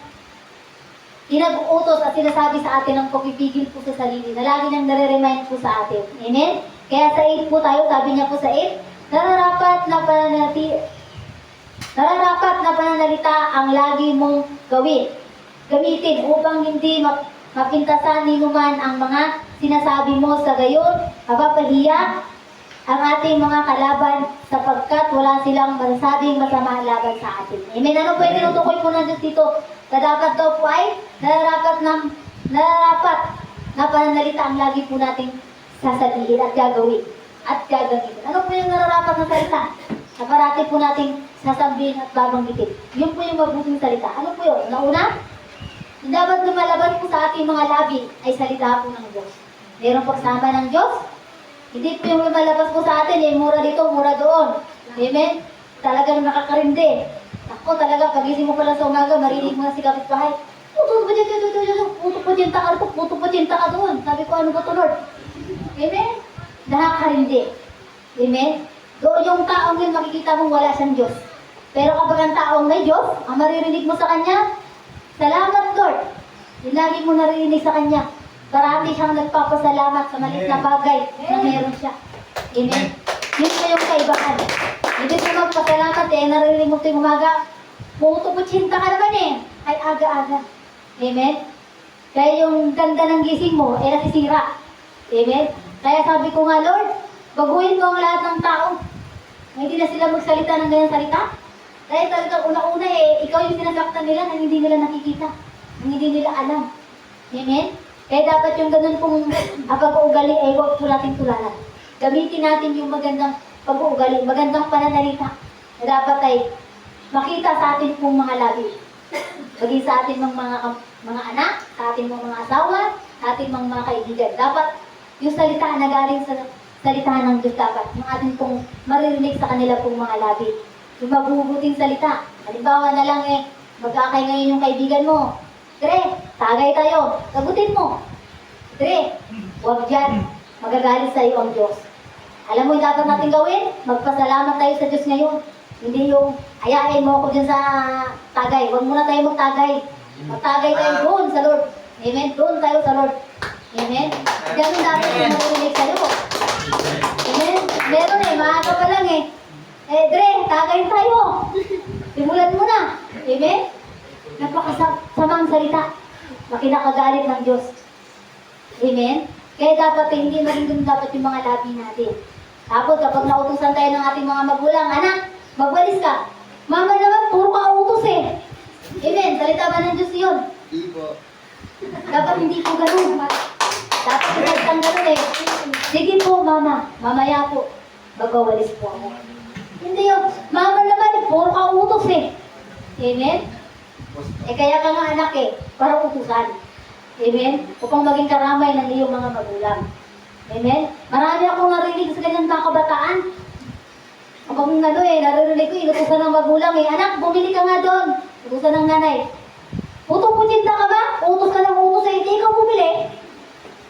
pinag-uutos at sinasabi sa atin ng pagpipigil po sa sarili na lagi niyang nare-remind po sa atin. Amen? Kaya sa 8 po tayo, sabi niya po sa 8, nararapat na pananalita ang lagi mong gamitin upang hindi mapintasan ni numan ang mga sinasabi mo sa gayon, mapapahiya ang ating mga kalaban sapagkat wala silang masasabing masama laban sa atin. Amen. Ano po yung tinutukoy po ng Diyos dito? Na dapat daw po ay nararapat na pananalita ang lagi po nating sasabihin at gagawin. At gagawin. Ano po yung nararapat na salita? Na parati po nating sasabihin at babanggitin. Yun po yung mabuting salita. Ano po yun? Nauna, dapat lumalabas po sa ating mga labi ay salita po ng Diyos. Mayroong pagsama ng Diyos. Hindi po yung lumalabas po sa atin, mura dito, mura doon. Amen? Talagang nakakarindi. Ako talaga, pagising mo pala sa umaga, marinig mo na si kapitbahay. Puto po dyan, puto po dyan, puto po dyan, taka doon. Sabi ko, ano ba ito, Lord? Amen? Nakakarindi. Amen? Doon yung taong yun, makikita mong wala siyang Diyos. Pero kapag ang taong may Diyos, ang maririnig mo sa Kanya, salamat, Lord. Yung lagi mo naririnig sa Kanya. Marami siyang nagpapasalamat sa maliit na bagay na meron siya. Amen? Yun po yung kaibahan. Hindi ko magpasalamat naririnig mo ito yung umaga. Puto po tsinta ka naman ay aga-aga. Amen? Kaya yung ganda ng gising mo, nasisira. Amen? Kaya sabi ko nga, Lord, baguhin mo ang lahat ng tao. Hindi na sila magsalita ng ganyang salita. Dahil talagang una-una ikaw yung sinasaktan nila nang hindi nila nakikita. Nang hindi nila alam. Amen? Kaya dapat yung ganun pong pag-uugali ay huwag po natin tularan. Gamitin natin yung magandang pag-uugali, magandang pananalita na dapat ay makita sa atin pong mga labi. Maging sa atin mga anak, sa ating mga asawa, sa ating mga kaibigan. Dapat yung salita na galing sa salita ng Diyos dapat. Yung atin pong maririnig sa kanila pong mga labi. Yung mabubuting salita. Halimbawa na lang mag-aakay ngayon yung kaibigan mo. Tre, tagay tayo. Sagutin mo. Tre, huwag dyan. Magagalit sa iyo ang Diyos. Alam mo yung dapat natin gawin? Magpasalamat tayo sa Diyos ngayon. Hindi yung ayain mo ako dyan sa tagay. Huwag muna tayo magtagay. Magtagay tayo doon sa Lord. Amen? Doon tayo sa Lord. Amen? Ganun dapat yung marinig sa'yo. Amen? Meron maaga pa lang Dre, tagay tayo. Simulan mo na. Amen? Napakasamang salita. Makinakagalit ng Diyos. Amen? Kaya dapat hindi maringgan dapat yung mga labi natin. Tapos kapag nautusan tayo ng ating mga magulang, anak, magwalis ka. Mama naman, puro ka utos Amen? Salita ba ng Diyos yun? Hindi po. Dapat hindi po ganun. Dapat hindi ganun Sige po, mama. Mamaya po. Magwawalis po ako. Hindi yung, mama naman, puro ka utos Amen? Kaya ka nga anak para utusan. Amen? Upang maging karamay ng iyong mga magulang. Amen? Marami akong narinig sa kanyang mga kabataan. Kapag naririnig ko, inutusan ng magulang anak, bumili ka nga doon. Utusan ng nanay. Utong-putinta ka ba? Utos ka ng utos hindi ikaw bumili.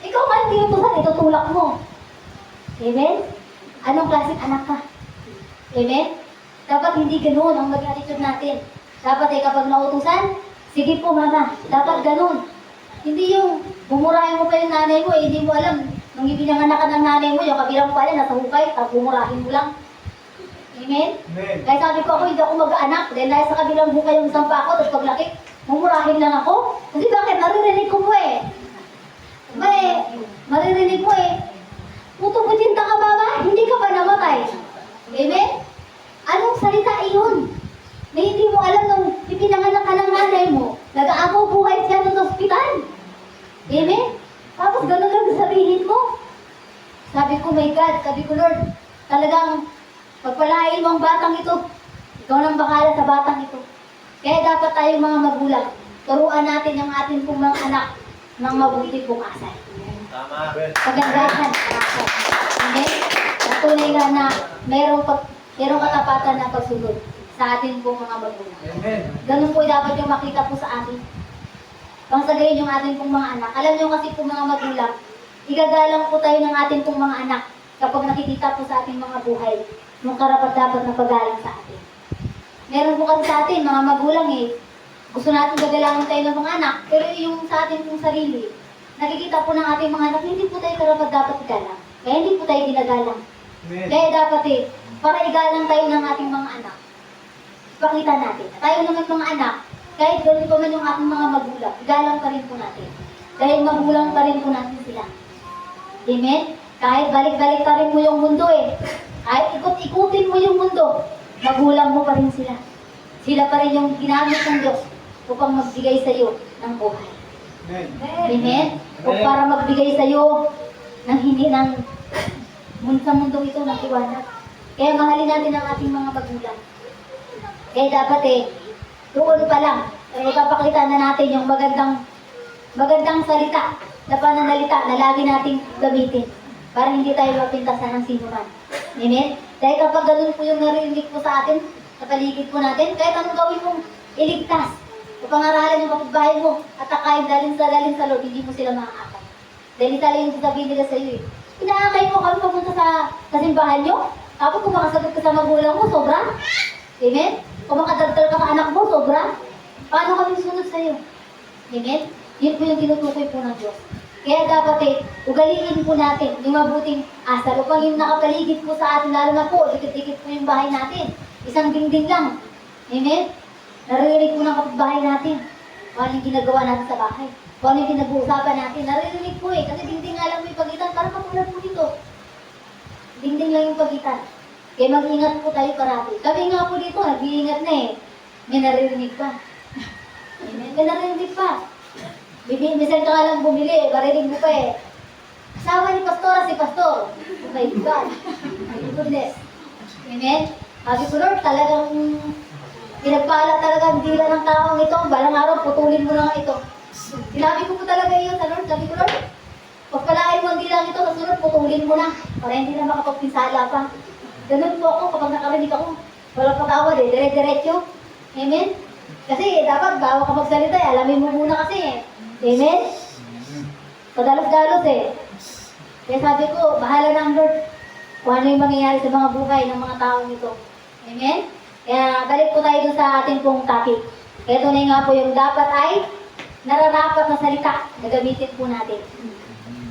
Ikaw ka hindi utusan, itutulak mo. Amen? Anong klaseng anak ka? Amen? Dapat hindi ganoon ang maging attitude natin. Dapat kapag nautusan, sige po mama, dapat ganoon. Hindi yung bumurahin mo pa yung nanay mo, hindi mo alam. Nung ipinanganak ka ng nanay mo, yung kabilang pala, nasa hukay, tapos bumurahin mo lang. Amen? Amen. Kaya sabi ko hindi ako mag-anak, dahil nasa sa kabilang hukay yung isang pa ako, tapos paglaki, mumurahin lang ako. Kasi bakit? Naririnig ko mo maririnig mo Puto-putinta ka ba? Hindi ka ba namatay? Amen? Anong salita iyon? Na hindi mo alam nung ipinanganak ka ng nanay mo, nag-aapaw buhay siya ng ospital. Amen? Tapos gano'n lang sabihin mo. Sabi ko, my God, sabi ko, Lord, talagang pagpalain mo ang batang ito. Ikaw nang bakala sa batang ito. Kaya dapat tayong mga magulang, turuan natin ang ating pong mga anak ng mabuti bukasan. Tama. Pagandahan. Amen? Natunay nga na merong katapatan na pagsunod sa ating pong mga magulang. Amen. Ganun po dapat yung makita po sa atin. Pangsagayin yung ating pong mga anak. Alam nyo kasi pong mga magulang, igagalang po tayo ng ating pong mga anak kapag nakikita po sa ating mga buhay yung karapat-dapat na paggalang sa atin. Meron po kasi sa atin, mga magulang gusto natin gagalangin tayo ng mga anak, pero yung sa ating pong sarili, nakikita po ng ating mga anak, hindi po tayo karapat-dapat igalang. Kaya hindi po tayo ginagalang. Amen. Kaya dapat para igalang tayo ng ating mga anak, pakita natin. Tayo naman mga anak, kahit ganito man yung ating mga magulang, igalang pa rin po natin. Dahil magulang pa rin po natin sila. Amen? Kahit balik-balik pa rin mo yung mundo Kahit ikot-ikutin mo yung mundo, magulang mo pa rin sila. Sila pa rin yung ginamit ng Diyos upang magbigay sa iyo ng buhay. Amen. Amen? O para magbigay sa iyo ng hindi ng sa mundong ito ng liwanag. Kaya mahalin natin ang ating mga magulang. Kaya dapat doon pa lang, ipapakita na natin yung magandang salita na pananalita na lagi nating gamitin para hindi tayo mapintasan ng sinuman. Amen? Dahil kapag ganun po yung narinig po sa atin, sa paligid po natin, kahit anong gawin mong iligtas, o pangaralan yung kapitbahay mo, at akayin dalhin sa Lord, hindi mo sila makakakay. Dahil itali yung sasabihin nila sa iyo Inaakay mo kami papunta sa simbahan nyo, tapos kung makasagot ka sa magulang mo, sobra. Amen? Kung makadagdal ka sa anak mo, sobra. Paano kami sunod sa iyo? Amen? Yun po yung tinutukoy po ng Diyos. Kaya dapat ugaliin po natin yung mabuting asal upang yung nakapaligid po sa atin, lalo na po, dikit-dikit po yung bahay natin. Isang dingding lang. Amen? Naririnig po ng kapitbahay natin. Kung anong ginagawa natin sa bahay. Kung anong pinag-uusapan natin. Naririnig po kasi dingding nga lang may pagitan. Parang katulad po dito. Dingding lang yung pagitan. Kaya mag-ingat po tayo parati. Kami nga po dito, nag-iingat na May naririnig pa. Amen? May naririnig pa. Minsan ka nga lang bumili, marinig mo pa Asawa ni Pastora, si Pastor. Oh my God. My goodness. Amen? Sabi ko, Lord, talagang pinagpala talaga ang dila ng taong ito. Balang araw, putulin mo na nga ito. Sinabi ko po talaga yun sa Lord. Sabi ko, Lord, Pagkalain mo hindi lang ito, kasunod putulin mo na para hindi na makapagpinsala pa. Ganun po ako kapag nakarinig ako. Walang pag-awad eh, dire-diretso. Amen? Kasi dapat bago ka magsalita eh, alamin mo muna kasi eh. Amen? Padalos-dalos eh. Kaya sabi ko, bahala na ang Lord kung ano yung mangyayari sa mga buhay ng mga taong ito. Amen? Kaya balik po tayo dun sa ating pong topic. Kaya tunay nga po yung dapat ay nararapat na salita na gamitin po natin.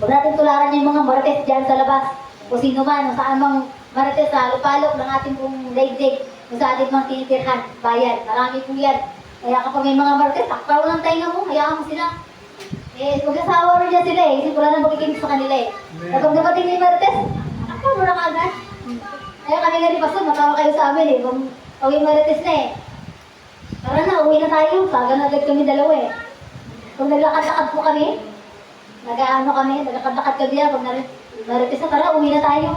Huwag natin tularan yung mga marites dyan sa labas. O sino man, o saan mang marites sa lupalok ng ating pong daigdig. O sa ating mga tinitirhan, bayan. Marami po yan. Kaya kapag may mga marites, takpaw lang tayo mo, hayaan mo sila. Eh, mag-asawa rin dyan sila eh. Kasi wala nang magkikinig sa kanila eh. Kapag dumating ni marites, takpaw mo na kagad. Kaya kami nga ni Pastor, matawa kayo sa amin eh. Kung yung marites na eh. Tara na, uwi na tayo. Saga na agad kami dalawa eh. Kung naglakad-lakad po kami, nagkakad-lakad kami yan. Pag marites na, tara, uwi na tayo.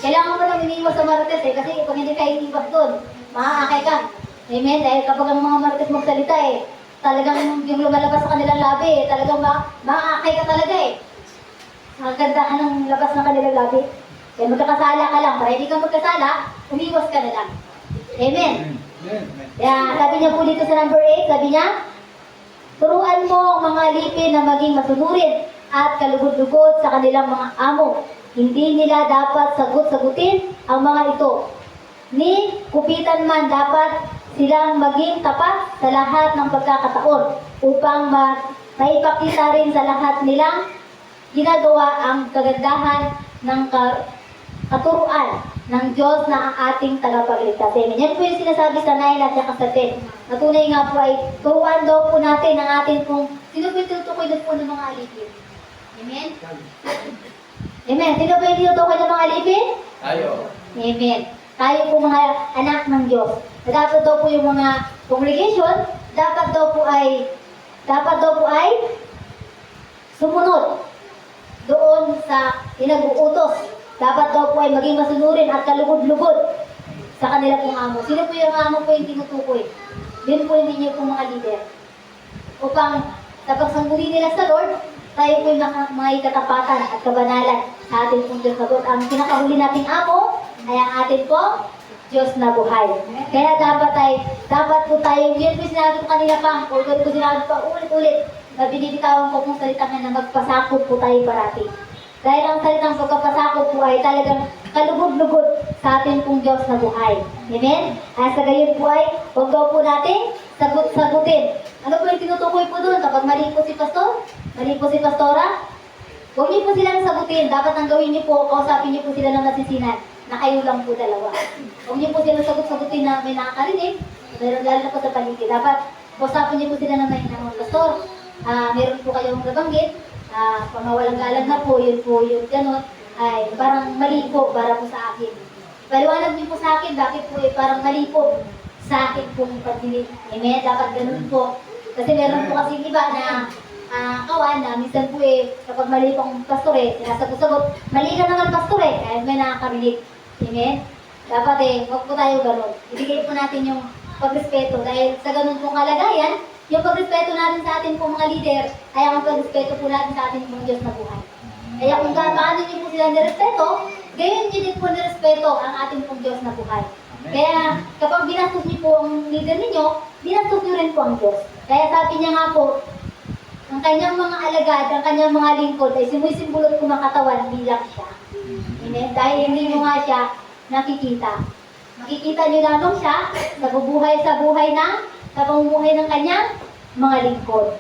Kailangan mo lang iniiwas sa marites eh. Kasi pag hindi kayo iniiwas doon, maaakay ka. Amen? Dahil kapag ang mga marites magsalita eh, talagang yung lumalabas sa kanilang labi eh, talagang maaakay ka talaga eh. Ang gandahan ng labas ng kanilang labi. Kaya magkakasala ka lang. Para hindi ka magkasala, umiwas ka na lang. Amen? Kaya sabi niya po dito sa number 8, sabi niya, turuan mo ang mga alipin na maging masunurin at kalugod-lugod sa kanilang mga amo. Hindi nila dapat sagot-sagutin ang mga ito. Ni kupitan man dapat silang maging tapat sa lahat ng pagkakataon upang maipakita rin sa lahat nilang ginagawa ang kagandahan ng katuruan ng Diyos na ang ating tagapagligtas. Amen. Yan po yung sinasabi sa 9 at saka sa 10. Natunay nga po ay turuan daw po natin ang ating pong, sino po yung tinutukoy doon po ng mga alipin? Amen? Amen. Sino po yung tinutukoy ng mga alipin? Tayo. Amen. Tayo po mga anak ng Diyos. Dapat daw po yung mga congregation, dapat daw po ay sumunod doon sa pinag-uutos. Dapat daw po ay maging masunurin at kalugod-lugod sa kanila pong amo. Sino po yung amo po yung tinutukoy? Din po hindi niyo po mga leader. Upang sa pagsangguni nila sa Lord, tayo po yung may katapatan at kabanalan sa ating pong Diyos na Lord. Ang pinakahuli nating amo ay ang ating pong Diyos na buhay. Kaya dapat po tayo, yun po sinabi ko kanina pa, o ko sinabi pa ulit-ulit, na binibitawan ko pong salita na magpasakop po tayo parati. Dahil ang salitang pagkapasakop po ay talagang kalugod-lugod sa ating pong Diyos na buhay. Amen? At sa gayon po ay, huwag daw po natin sagutin. Ano po yung tinutukoy po doon? Kapag mali po si Pastor, mali po si Pastora, huwag niyo po silang sagutin. Dapat ang gawin niyo po, kausapin niyo po sila ng nasisinan na kayo lang po dalawa. Huwag niyo po silang sagutin na may nakakarinig, meron lalo na po sa paligid. Dapat kausapin niyo po sila ng nahinangon. Pastor, meron po kayong nabanggit, pamawalang galang na po, yun po yung gano'n, ay parang mali po para po sa akin. Paliwanag niyo po sa akin, bakit po parang mali po sa akin pong pagdinig. Amen? Dapat ganun po. Kasi meron po kasi iba na kawan na minsan po kapag mali pong pastor sinasagot-sagot, mali ka naman pastor kahit may nakakarinig. Amen? Dapat huwag po tayo ganun. Ibigay po natin yung pagrespeto dahil sa ganun pong kalagayan, yung pagrespeto natin sa ating pong mga leader ay ang pagrespeto po natin sa ating pong Diyos na buhay. Kaya kung paano niyo po sila nirespeto, gayon niyo din po nirespeto ang ating pong Diyos na buhay. Kaya kapag binastos niyo po ang leader ninyo, binastos niyo rin po ang Diyos. Kaya sabi niya nga po, ang kanyang mga alagad, ang kanyang mga lingkod ay sumusimbulot ko ng katawan bilang siya. Amen? Dahil hindi nyo nga siya nakikita. Makikita nyo lamang siya sa pamumuhay ng kanyang mga lingkod.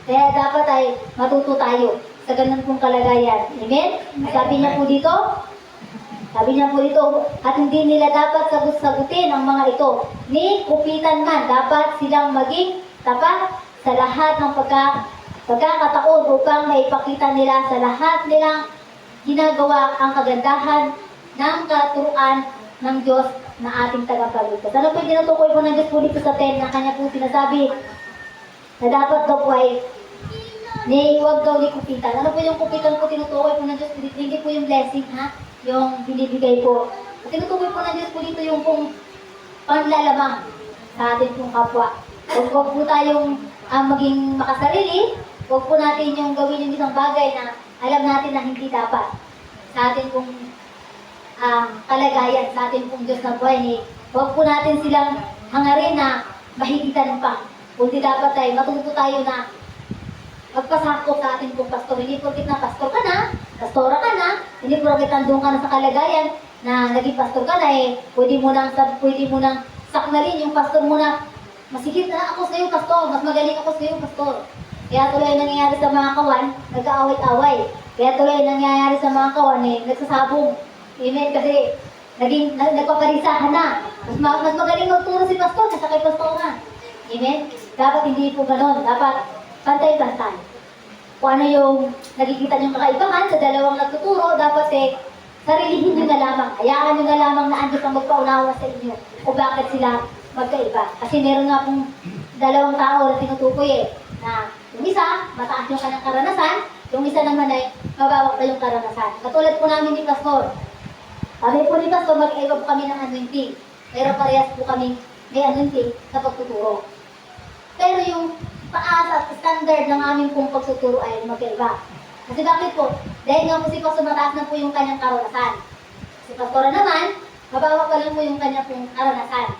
Kaya dapat ay matuto tayo sa ganun pong kalagayan. Amen? Sabi niya po dito, at hindi nila dapat sagot-sagutin ang mga ito. Ni kupitan man, dapat silang maging tapat sa lahat ng pagkakataon upang maipakita nila sa lahat nilang ginagawa ang kagandahan ng katuruan ng Diyos na ating tagapagligtas. Ano po yung tinutukoy po ng Diyos po dito sa 10 na kanya po sinasabi na dapat daw po ay huwag daw ni kupitan. Ano po yung kupitan po tinutukoy po ng Diyos po dito? Hindi po yung blessing yung binibigay po. At tinutukoy po ng Diyos po dito yung pong panlalamang sa ating pong kapwa. Huwag po tayong maging makasarili, huwag po natin yung gawin yung isang bagay na alam natin na hindi dapat sa atin pong kalagayan, sa atin pong Diyos na buhay ni, huwag po natin silang hangarin na mahigitan pa. Kundi dapat ay matuto tayo na magpasakop sa ating pong pastor. Hindi porkit na pastor ka na, pastora ka na, hindi porkit andun ka na sa kalagayan na naging pastor ka na pwede mo nang saknalin yung pastor mo na masigit na ako sa iyo, pastor, mas magaling ako sa iyo, pastor. Kaya tuloy nangyayari sa mga kawan, nag-aaway-away. Kaya tuloy nangyayari sa mga kawan, nagsasabong. Amen, kasi nagpaparisahan na. Mas magaling magturo si pastor kaysa kay pastora. Amen? Dapat hindi po ganon. Dapat pantay-pantay. Kung ano yung nakikita niyong kakaibahan sa dalawang nagtuturo, dapat sarilihin niyo na lamang. Hayaan niyo na lamang na andun ang magpaunawa sa inyo o bakit sila magkaiba. Kasi meron nga pong dalawang tao na tinutukoy na yung isa, mataas yung kanyang karanasan, yung isa naman ay mabawak na yung karanasan. Katulad po namin ni Pastor. Kami po ni Pastor, mag-iba po kami ng anointing. Pero parehas po kami may anointing sa pagtuturo. Pero yung paas at standard ng aming pong pagtuturo ay magkaiba. Kasi bakit po? Dahil nga po si Pastor mataas na po yung kanyang karanasan. Si Pastora naman, mabawak pa lang po yung kanyang pong karanasan.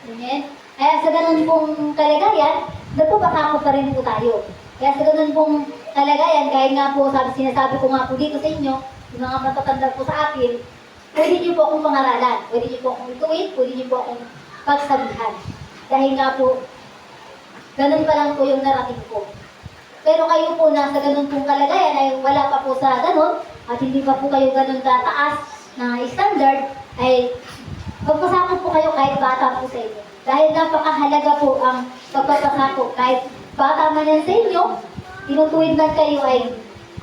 Amen? Kaya sa ganun pong kalagayan, nagpapakako pa rin po tayo. Kaya sa ganun pong kalagayan, kahit nga po sinasabi ko nga po dito sa inyo, yung mga matatanda po sa akin, pwede niyo po akong pangaralan, pwede niyo po akong ituwid, pwede niyo po akong pagsabihan. Dahil nga po, ganun pa lang po yung narating ko. Pero kayo po na sa ganun pong kalagayan ay wala pa po sa ganun, at hindi pa po kayo ganun kataas na standard, ay magpasakop po kayo kahit bata po sa inyo. Dahil napakahalaga po ang pagpapasakop. Kahit bata man yan sa inyo, tinutuwid man kayo ay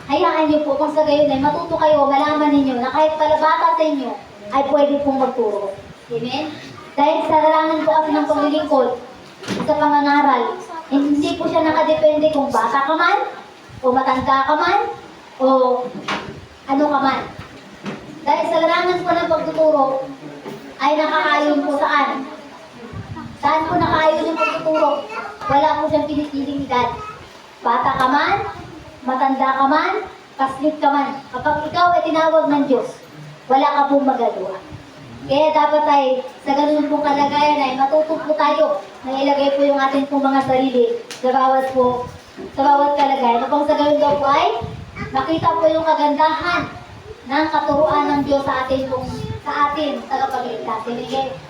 hayaan niyo po kung sa gayon ay matuto kayo, malaman ninyo na kahit pala bata sa inyo ay pwede pong magturo. Amen? Dahil sa larangan po kasi ng paglilingkod sa pangangaral, hindi po siya nakadepende kung bata ka man, o matanda ka man, o ano ka man. Dahil sa larangan po ng pagtuturo ay nakaayon po saan? Saan po nakaayon yung pagtuturo? Wala po siyang pinipiling edad. Bata ka man, matanda ka man, kaslit ka man. Kapag ikaw ay tinawag ng Diyos, wala ka pong magagawa. Kaya dapat ay sa ganun pong kalagayan ay matuto po tayo na ilagay po yung ating pong mga sarili sa bawat kalagayan. Upang sa ganun daw po ay makita po yung kagandahan ng katuruan ng Diyos sa atin tagapagligtas.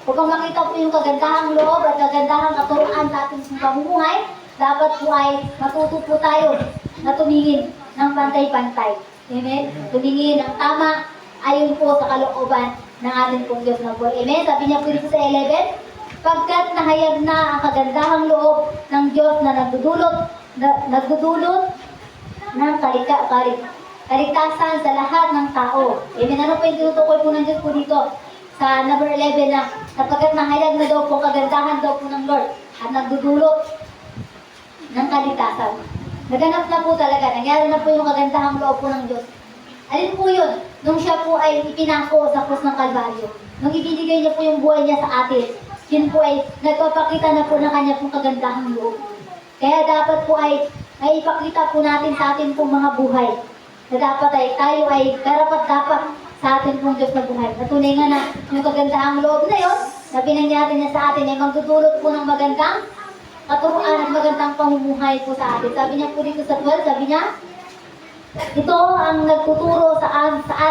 Upang makita po yung kagandahang loob at kagandahang katuruan sa ating pamumuhay, dapat po ay matuto po tayo na tumingin ng pantay-pantay. Amen? Tumingin ng tama ayon po sa kalooban ng ating pong Diyos na buhay. Amen? Sabi niya po dito sa 11, pagkat nahayag na ang kagandahang loob ng Diyos na nagdudulot ng kaligtasan sa lahat ng tao. Amen? Ano po yung tinutukoy po ng Diyos po dito? Sa number 11 na sapagkat nahayag na daw po kagandahan daw po ng Lord at nagdudulot ng kaligtasan. Naganap na po talaga, nangyari na po yung kagandahang loob po ng Diyos. Alin po yun? Nung siya po ay ipinako sa krus ng Kalbaryo. Nung ibinigay niya po yung buhay niya sa atin, yun po ay nagpapakita na po ng kanya pong kagandahang loob. Kaya dapat po ay ipakita po natin sa atin pong mga buhay na dapat ay tayo ay karapat-dapat sa atin pong Diyos na buhay. Natunay nga na yung kagandahang loob na yun, na pinangyari niya sa atin ay magdudulot po ng magandang katuruan at magandang pamumuhay po sa atin. Sabi niya po dito sa 12, sabi niya, ito ang nagtuturo sa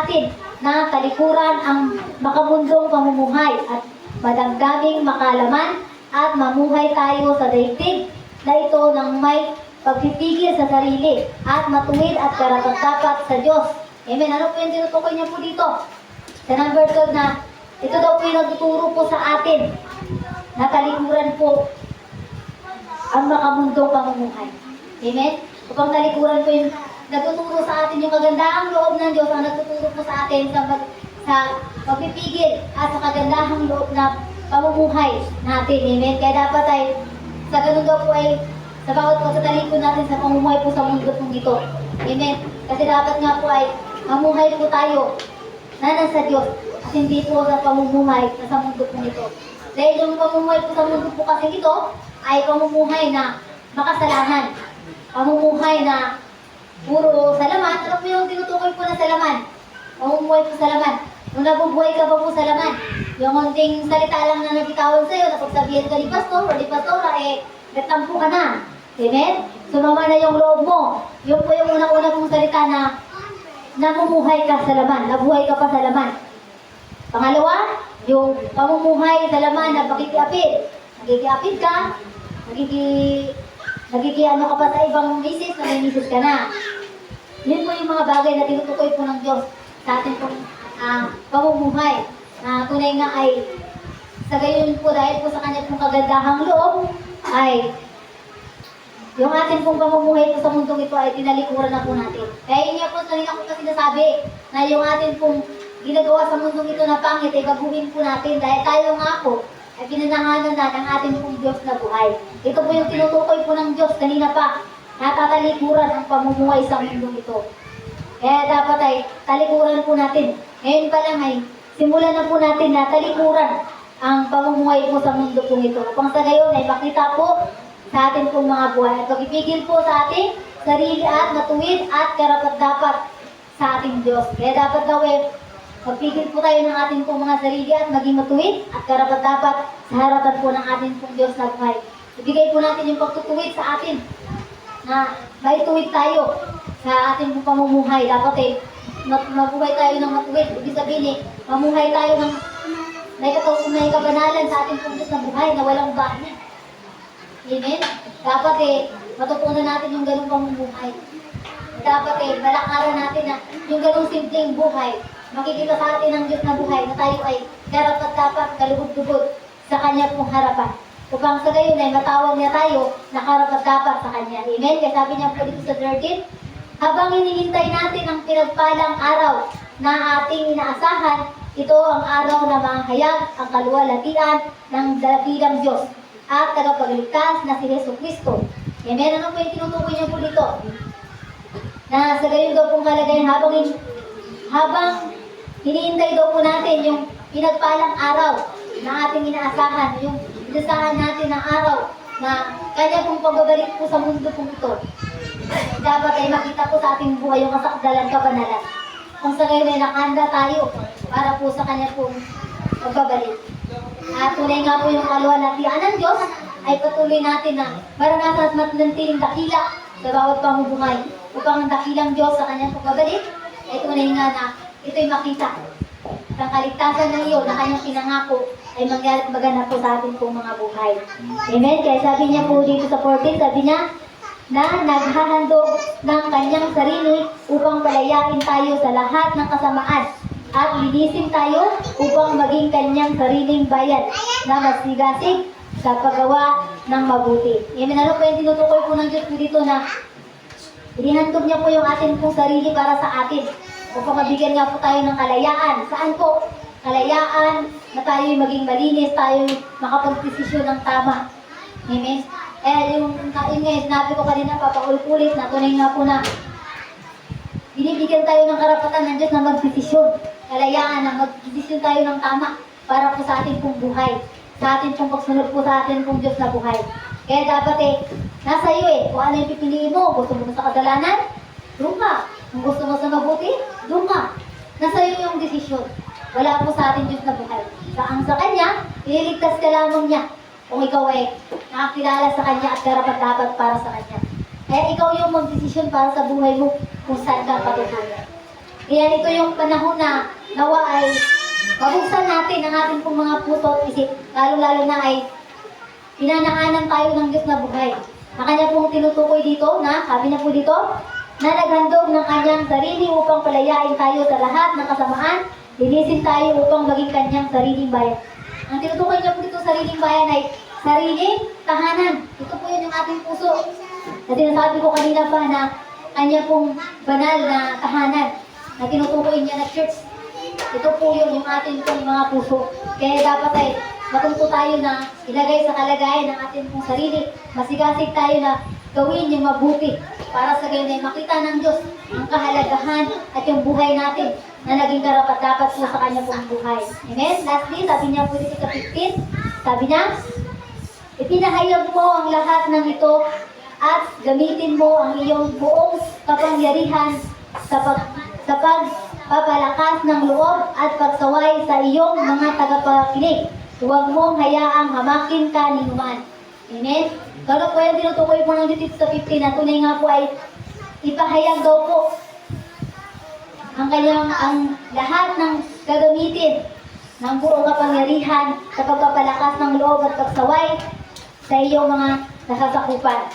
atin na talikuran ang makamundong pamumuhay at madamdaming makalaman at mamuhay tayo sa daigdig na ito ng may pagpipigil sa sarili at matuwid at karapat-dapat sa Diyos. Amen. Ano po yung tinutukoy niya po dito? Sa number 12 na ito daw po yung nagtuturo po sa atin na talikuran po ang makamundong pamumuhay. Amen? Upang talikuran po yung nagtuturo sa atin yung kagandahang loob ng Diyos ang nagtuturo po sa atin sa pagpipigil at sa kagandahang loob na pamumuhay natin. Amen? Kaya dapat ay sa ganun daw po ay sa bawat pagtatalikod natin sa pamumuhay po sa mundo pong ito. Amen? Kasi dapat nga po ay mamuhay po tayo na nasa Diyos at hindi po sa pamumuhay na sa mundo pong ito. Dahil yung pamumuhay po sa mundo po kasi ito ay pamumuhay na makasalanan. Pamumuhay na puro sa laman. Ano po yung tinutukoy po na sa laman? Mamumuhay po sa laman. Kung nabubuhay ka pa po sa laman, yung konting salita lang na nabitawan sa'yo, napagsabihan ka ni pastor o ni pastora, nagtampo ka na. Amen? Sumama na yung loob mo. Yung po yung unang-una pong salita na namumuhay ka sa laman, nabuhay ka pa sa laman. Pangalawa, yung pamumuhay sa laman na pakikiapid. Nagigiapid ka, nagigiano ka pa sa ibang misis na may misis ka na. Yun po yung mga bagay na tinutukoy po ng Diyos sa ating pong pamumuhay. Tunay nga ay sa gayon po dahil po sa kanya pong kagandahang loob ay yung ating pong pamumuhay po sa mundong ito ay tinalikuran na po natin. Kaya yun nga po kanina ko kasi nasabi na yung ating pong ginagawa sa mundong ito na pangit ay baguhin po natin dahil tayo nga po ay pinanahanan na ng ating pong Diyos na buhay. Ito po yung tinutukoy po ng Diyos kanina pa, natatalikuran ang pamumuhay sa mundong ito. Kaya dapat ay talikuran po natin. Ngayon pa lang ay simulan na po natin na talikuran ang pamumuhay po sa mundo po ito. Upang sa gayon ay makita po sa ating pong mga buhay. At pagpipigil po sa ating sarili at matuwid at karapat-dapat sa ating Diyos. Kaya dapat gawin, magpigil po tayo ng ating pong mga sarili at maging matuwid at karapat-dapat sa harapan po ng ating pong Diyos na buhay. Ibigay po natin yung pagtutuwid sa atin na maituwid tayo sa ating pong pamumuhay. Dapat mabuhay tayo ng matuwid. Ibig sabihin mamuhay tayo ng may kabanalan sa ating pong Diyos na buhay na walang bahan. Amen? Dapat matutunan natin yung ganung pamumuhay. Dapat malakaran natin na yung ganung simpleng buhay. Makikita sa atin ng Diyos na buhay na tayo ay karapat-dapat, kalugod-lugod sa Kanya pong harapan. Upang sa gayon ay matawag niya tayo na karapat-dapat sa Kanya. Amen? Kaya sabi niya po dito sa 13, habang hinihintay natin ang pinagpalang araw na ating inaasahan, ito ang araw na mahayag ang kaluwalhatian ng dakilang Diyos at tagapagligtas na si Hesus Kristo. Amen? Ano po yung tinutukoy niya po dito? Na sa gayon daw pong kalagayan habang hinihintay daw po natin yung pinagpalang araw na ating inaasahan, yung inasahan natin na araw na kanya pong pagbabalik po sa mundo pong ito. Dapat ay makita po sa ating buhay yung kasakdalan kabanalan. Kung sa ngayon ay nakahanda tayo para po sa kanya pong pagbabalik. At tunay nga po yung kaluwalhatian ng Diyos ay patuloy natin na maranasan at manantiling dakila sa bawat pamumuhay upang ang dakilang Diyos sa kanyang pagbabalik ay tunay nga na ito'y makita. At ang kaligtasan ng iyon na kanyang pinangako ay maganap po sa ating pong mga buhay. Amen? Kaya sabi niya po dito sa 14, sabi niya na naghahandog ng kanyang sarili upang palayain tayo sa lahat ng kasamaan at linisin tayo upang maging kanyang sariling bayan na masigasig sa paggawa ng mabuti. Amen? Ano po yung tinutukoy po ng Diyos po dito na inihandog niya po yung atin pong sarili para sa atin upang mabigyan nga po tayo ng kalayaan. Saan po? Kalayaan na tayo'y maging malinis, tayo'y makapagdesisyon ng tama. Amen? Yung sinabi ko kanina, papaulit-ulit na tunay nga po na binibigyan tayo ng karapatan ng Diyos na magdesisyon. Kalayaan na magdesisyon tayo ng tama para po sa ating pong buhay. Sa ating pong pagsunod po sa ating pong Diyos na buhay. Kaya dapat nasa iyo kung ano yung pipiliin mo. Gusto mo sa kasalanan? Doon ka. Kung gusto mo sa mabuti? Doon ka. Nasa iyo yung desisyon. Wala po sa ating Diyos na buhay. Sa Kanya, ililigtas ka lamang niya. Kung ikaw ay nakakilala sa Kanya at karapat-dapat para sa Kanya. Kaya ikaw yung magdesisyon para sa buhay mo kung saan ka patutungan. Kaya ito yung panahon na nawa ay mabuksan natin ang ating pong mga puso at isip. Lalo-lalo na ay pinanaanan tayo ng Diyos na buhay. Na Kanya pong tinutukoy dito na, sabi na po dito, na naghandog ng Kanyang sarili upang palayain tayo sa lahat ng kasamaan, linisin tayo upang maging Kanyang sariling bayan. Ang tinutukoy niya po dito sariling bayan ay sariling tahanan. Ito po yun yung ating puso. Na sinasabi ko kanina pa na Kanya pong banal na tahanan na tinutukoy niya na church. Ito po yun yung ating pong mga puso. Kaya dapat ay matuto tayo na ilagay sa kalagayan ng ating pong sarili. Masigasig tayo na gawin yung mabuti para sa gayon ay makita ng Diyos ang kahalagahan at yung buhay natin na naging karapat-dapat po sa Kanya pong buhay. Amen? Lastly, sabi niya po dito sa 15, sabi niya, ipinahayag mo ang lahat ng ito at gamitin mo ang iyong buong kapangyarihan sa pagpapalakas ng loob at pagsaway sa iyong mga tagapakinig. Huwag mong hayaang hamakin ka ni numan. Amen? Kaya po yung tinutukoy po ng dito sa 15 na tunay nga po ay ipahayag daw po ang lahat ng gagamitin ng buong kapangyarihan sa pagpapalakas ng loob at pagsaway sa iyong mga nasasakupan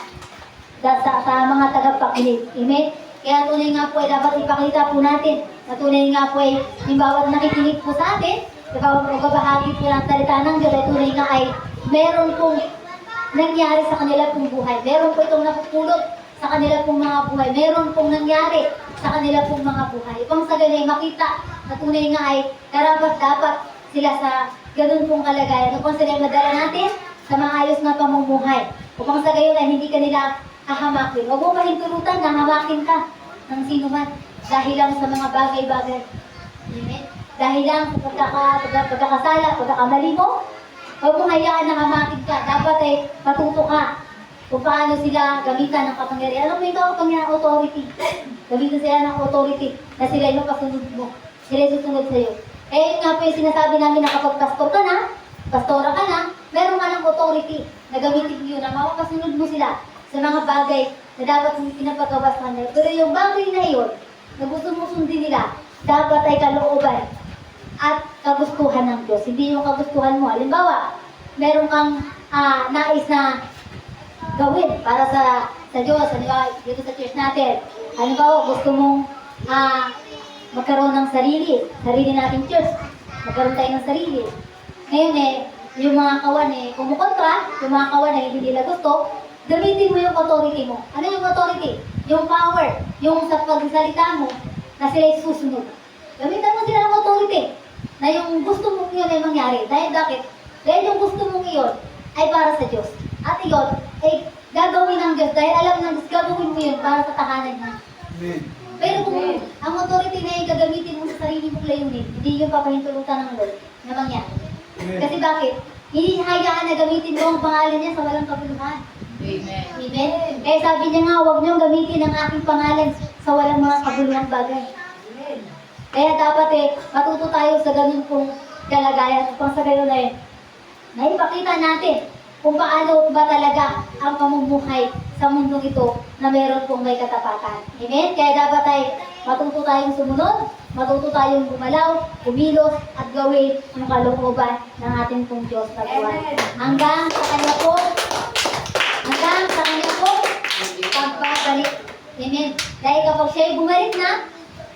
sa mga tagapakinig. Amen? Kaya tunay nga po ay dapat ipakita po natin na tunay nga po ay yung bawat nakikinig po sa atin, yung bawat magbabahagi po ng salita ng Diyos ay tunay nga ay meron pong nangyari sa kanila pong buhay. Meron po itong napupulot sa kanila pong mga buhay. Meron pong nangyari sa kanila pong mga buhay. Upang sa ganay makita na tunay nga ay dapat sila sa ganun pong kalagayan. Upang sila madala natin sa maayos na pamumuhay. Upang sa gayon ay hindi ka nila hahamakin. Huwag mo mahintulutan na hamakin ka ng sino man dahil lang sa mga bagay-bagay. Amen? Dahil lang sa pagkakasala, pagkakamali mo, huwag mong hayaan na hamakin ka. Dapat ay matuto ka kung paano sila gamitan ng kapangyarihan. Alam mo ito, kapangyarihan authority. Gamitan sila ng authority na sila yung kasunod mo. Sila yung susunod sa'yo. Eh, nga po yung sinasabi namin na kapag pastora ka na, meron ka ng authority na gamitin yun na makakasunod mo sila sa mga bagay na dapat mong pinapagawa sa kanila. Pero yung bagay na iyon, na gusto mo sundin nila, dapat ay kalooban at kagustuhan ng Diyos. Hindi yung kagustuhan mo. Halimbawa, meron kang nais na gawin para sa Diyos, halimbawa, dito sa church natin. Halimbawa, gusto mong magkaroon ng sarili nating church. Magkaroon tayo ng sarili. Ngayon yung mga kawan kumukontra, yung mga kawan na hindi nila gusto, gamitin mo yung authority mo. Ano yung authority? Yung power, yung sa pagsalita mo, na sila'y susunod. Gamitan mo sila ng authority, na yung gusto mong iyon ay mangyari. Dahil bakit? Dahil yung gusto mong iyon ay para sa Diyos. At iyon ay gagawin ng Diyos. Dahil alam ng Diyos, gagawin mo yun para sa tahanan niya. Amen. Pero kung ang authority na yung gagamitin mo sa sarili mong layunin, hindi yung papahintulutan ng Lord na mangyari. Amen. Kasi bakit? Hindi hayaan na gamitin mo ang pangalan niya sa walang kabuluhan. Amen. Amen? Kaya sabi niya nga, huwag niyong gamitin ang aking pangalan sa walang mga kabuluhang bagay. Amen. Kaya dapat matuto tayo sa ganun pong kalagayan. Kung sa gayon naipakita natin kung paano ba talaga ang pamumuhay sa mundong ito na meron pong may katapatan. Amen? Kaya dapat matuto tayong sumunod, matuto tayong gumalaw, kumilos, at gawin ang kalooban ng ating pong Diyos na buhay. Hanggang sa kanya po, pagbabalik. Amen? Dahil kapag siya'y bumalik na,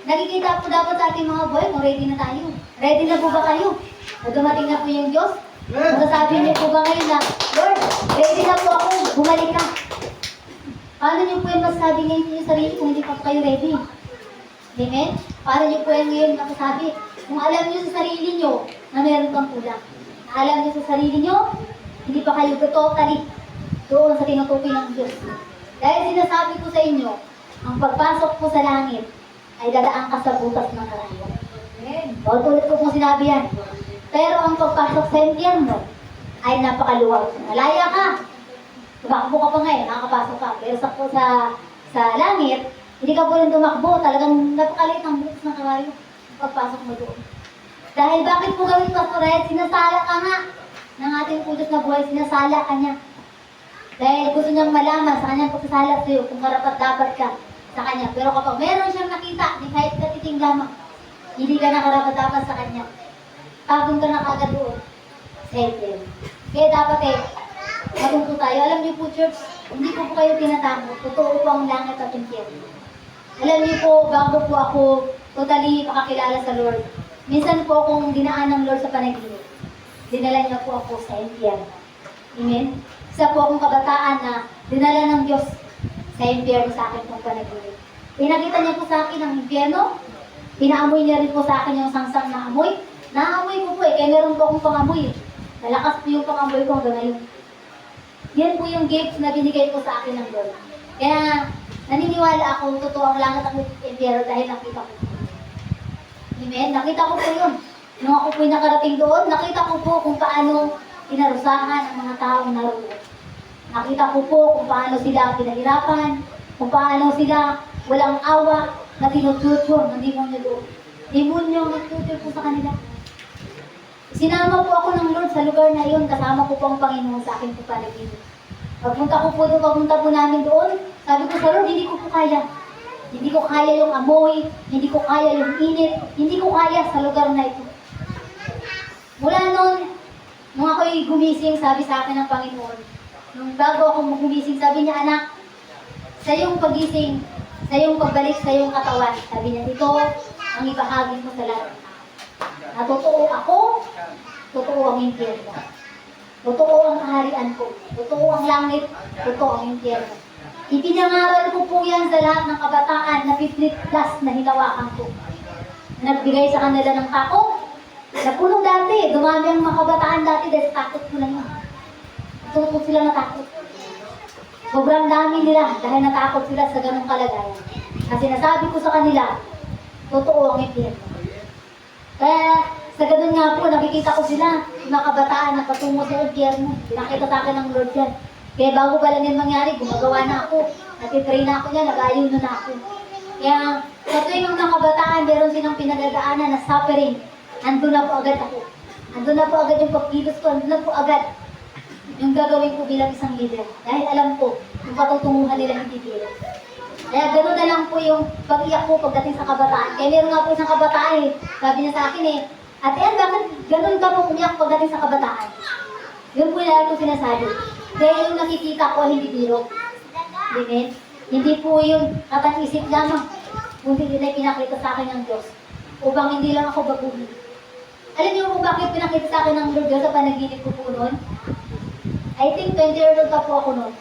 nakikita po dapat sa ating mga buhay, ready na tayo. Ready na po ba kayo? Na dumating na po yung Diyos? Masasabi niyo po ba ngayon na, Lord, ready na po ako, bumalik ka. Paano niyo po yung masasabi ngayon yung sarili kung hindi pa po kayo ready? Amen? Paano niyo po yung ngayon masasabi? Kung alam niyo sa sarili niyo na meron kang kulang. Alam niyo sa sarili niyo, hindi pa kayo totally doon sa tinutukoy ng Diyos. Dahil sinasabi ko sa inyo, ang pagpasok po sa langit ay dadaan ka sa butas ng karayom. Amen. Tulad ko pong sinabi yan. Pero ang pagpasok sa impyerno ay napakaluwag. Malaya ka. Tumakbo ka pa ngayon, nakakapasok ka. Pero sa langit, hindi ka po rin tumakbo. Talagang napakalit ng butas ng karayom. Pagpasok mo doon. Dahil bakit po gawin pastorayat? Sinasala ka nga ng ating putos na buhay. Sinasala ka niya. Dahil gusto niyang malaman sa kanyang pagsasala sa iyo kung karapat-dapat ka sa kanya. Pero kapag meron siyang nakita, di kahit katiting lamang, hindi ka nakarapat-dapat sa kanya. Tagong ka na kagad doon sa heaven. Kaya dapat matuto tayo. Alam niyo po, church, hindi po kayo tinatakot. Totoo po ang langit at impyerno. Alam niyo po, bago po ako totally makakilala sa Lord, minsan po akong dinaan ng Lord sa panaginip. Dinala niya po ako sa impyerno. Amen? Isa po akong kabataan na dinala ng Diyos sa impyerno sa akin pong panaginip. Pinakita niya po sa akin ang impyerno. Pinaamoy niya rin po sa akin yung sangsang na amoy. Naamoy ko po kaya meron po akong pangamoy. Nalakas po yung pangamoy ko hanggang ngayon. Yan po yung gifts na binigay po sa akin ng Lord. Kaya naniniwala ako, totoo ang langit ang impyerno dahil nakita ko po. Amen? Nakita ko po yun. Nung ako po'y nakarating doon, nakita ko po kung paano inarusahan ang mga taong naroon. Nakita ko po kung paano sila pinahirapan, kung paano sila walang awa na tinututur ng demonyo doon. Demonyo ang nagtutur po sa kanila. Sinama po ako ng Lord sa lugar na iyon, kasama ko po ang Panginoon sa akin po panaginip. Pagpunta ko po doon, pagpunta po namin doon, sabi ko sa Lord, hindi ko po kaya. Hindi ko kaya yung amoy, hindi ko kaya yung init, hindi ko kaya sa lugar na ito. Mula noon, nung ako'y gumising, sabi sa akin ng Panginoon, nung bago ako gumising, sabi niya, anak, sa iyong pagising, sa iyong pagbalik sa iyong katawan, sabi niya, ito ang ibahagi mo sa lahat. Na totoo ako, totoo ang impyerno. Totoo ang kaharian ko, totoo ang langit, totoo ang impyerno. Ipinangaral ko po yan sa lahat ng kabataan na 50 plus na hinawakan ko. Nagbigay sa kanila ng takot. Napuno dati, dumami ang mga kabataan dati dahil takot ko lang yun. Tutok sila natakot. Sobrang dami nila dahil natakot sila sa ganong kalagayan. Kasi nasabi ko sa kanila, totoo ang impyerno. Kaya sa ganun nga po, nakikita ko sila, mga kabataan na patungo sa impyerno. Pinakita sa akin ng Lord yan. Kaya bago pa lang yan mangyari, gumagawa na ako. Nag-pray na ako niya, nag-ayuno na ako. Kaya sa tuwing mga kabataan, meron silang pinagdadaanan na suffering. Andun na po agad ako. Andun na po agad yung pagkilos ko. Andun na po agad yung gagawin ko bilang isang leader. Dahil alam ko, yung patutunguhan nila hindi biro. Kaya gano'n na lang po yung pag-iyak ko pagdating sa kabataan. Kaya meron nga po isang kabataan eh. Sabi niya sa akin eh, Ate Ann, bakit gano'n ka po umiyak pagdating sa kabataan? Yun po yung ko sinasabi. Kaya yung nakikita ko hindi biro. Amen? Hindi po yung katang-isip lamang. Kundi nila pinakita sa akin ng Diyos. Upang hindi lang ako baguhin. Alam niyo kung bakit pinakita sa akin ng Lord Diyos sa panaginip ko po noon? I think 20 years old pa po ako noon.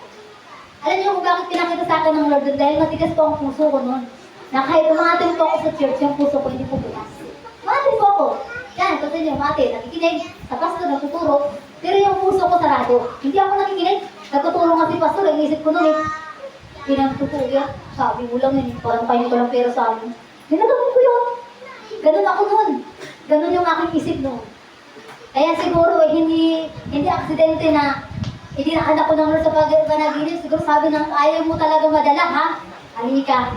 Alam niyo kung bakit pinakita sa akin ng Lord Diyos? Dahil matigas po ang puso ko noon. Na kahit umatin po ako sa church, yung puso ko hindi po bukas. Umatin po ako. Yan, kasi niyo, umatin. Nakikinig sa pastor, nagtuturo. Pero yung puso ko sarado. Hindi ako nakikinig. Nagtuturo nga si pastor, ang isip ko noon eh. Pinagtuturo yan. Sabi mo lang yun, parang payo ko lang pera sa amin. Ginagawin ko yun. Ganun ako noon. Ganun yung aking isip noon. Kaya siguro eh, hindi aksidente na itinaanak ko ng Lord sa panaginip. Siguro sabi ng ayaw mo talaga madala ha. Halika.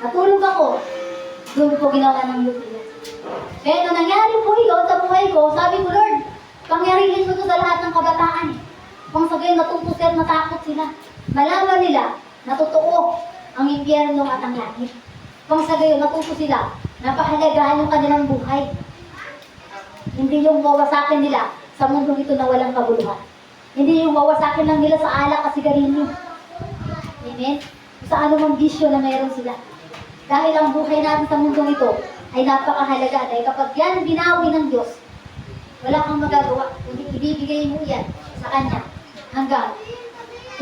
Natulog ako. Doon po ginawa ng Lord. Kaya nung nangyari po yun sa buhay ko, sabi ko, Lord, pangyarihin mo to sa lahat ng kabataan. Kung sa gayon natuto sila, matakot sila. Malaman nila na totoo ang impyerno at ang langit. Kung sa gayon natuto sila, napahalagahan yung kanilang buhay. Hindi yung wawasakin nila sa mundong ito na walang kabuluhan. Hindi yung wawasakin lang nila sa alak at sigarilyo. Amen? Sa anumang bisyo na mayroon sila. Dahil ang buhay natin sa mundong ito ay napakahalaga. Dahil kapag yan binawi ng Diyos, wala kang magagawa. Kundi ibibigay mo yan sa Kanya hanggang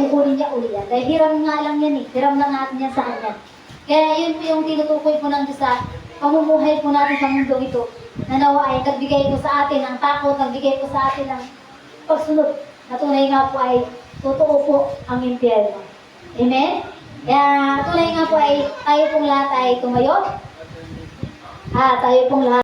kukunin niya uli yan. Dahil hiram nga lang yan eh. Hiram lang natin yan sa Kanya. Kaya yun po yung tinutukoy po ng Diyos sa pamumuhay po natin sa mundong ito. Na nawa ay nagbigay po sa atin ng takot, nagbigay po sa atin ng pagsunod. Na tunay nga po ay totoo po ang impyerno. Amen? Kaya tunay nga po ay tayo pong lahat ay tumayo. Tayo pong lahat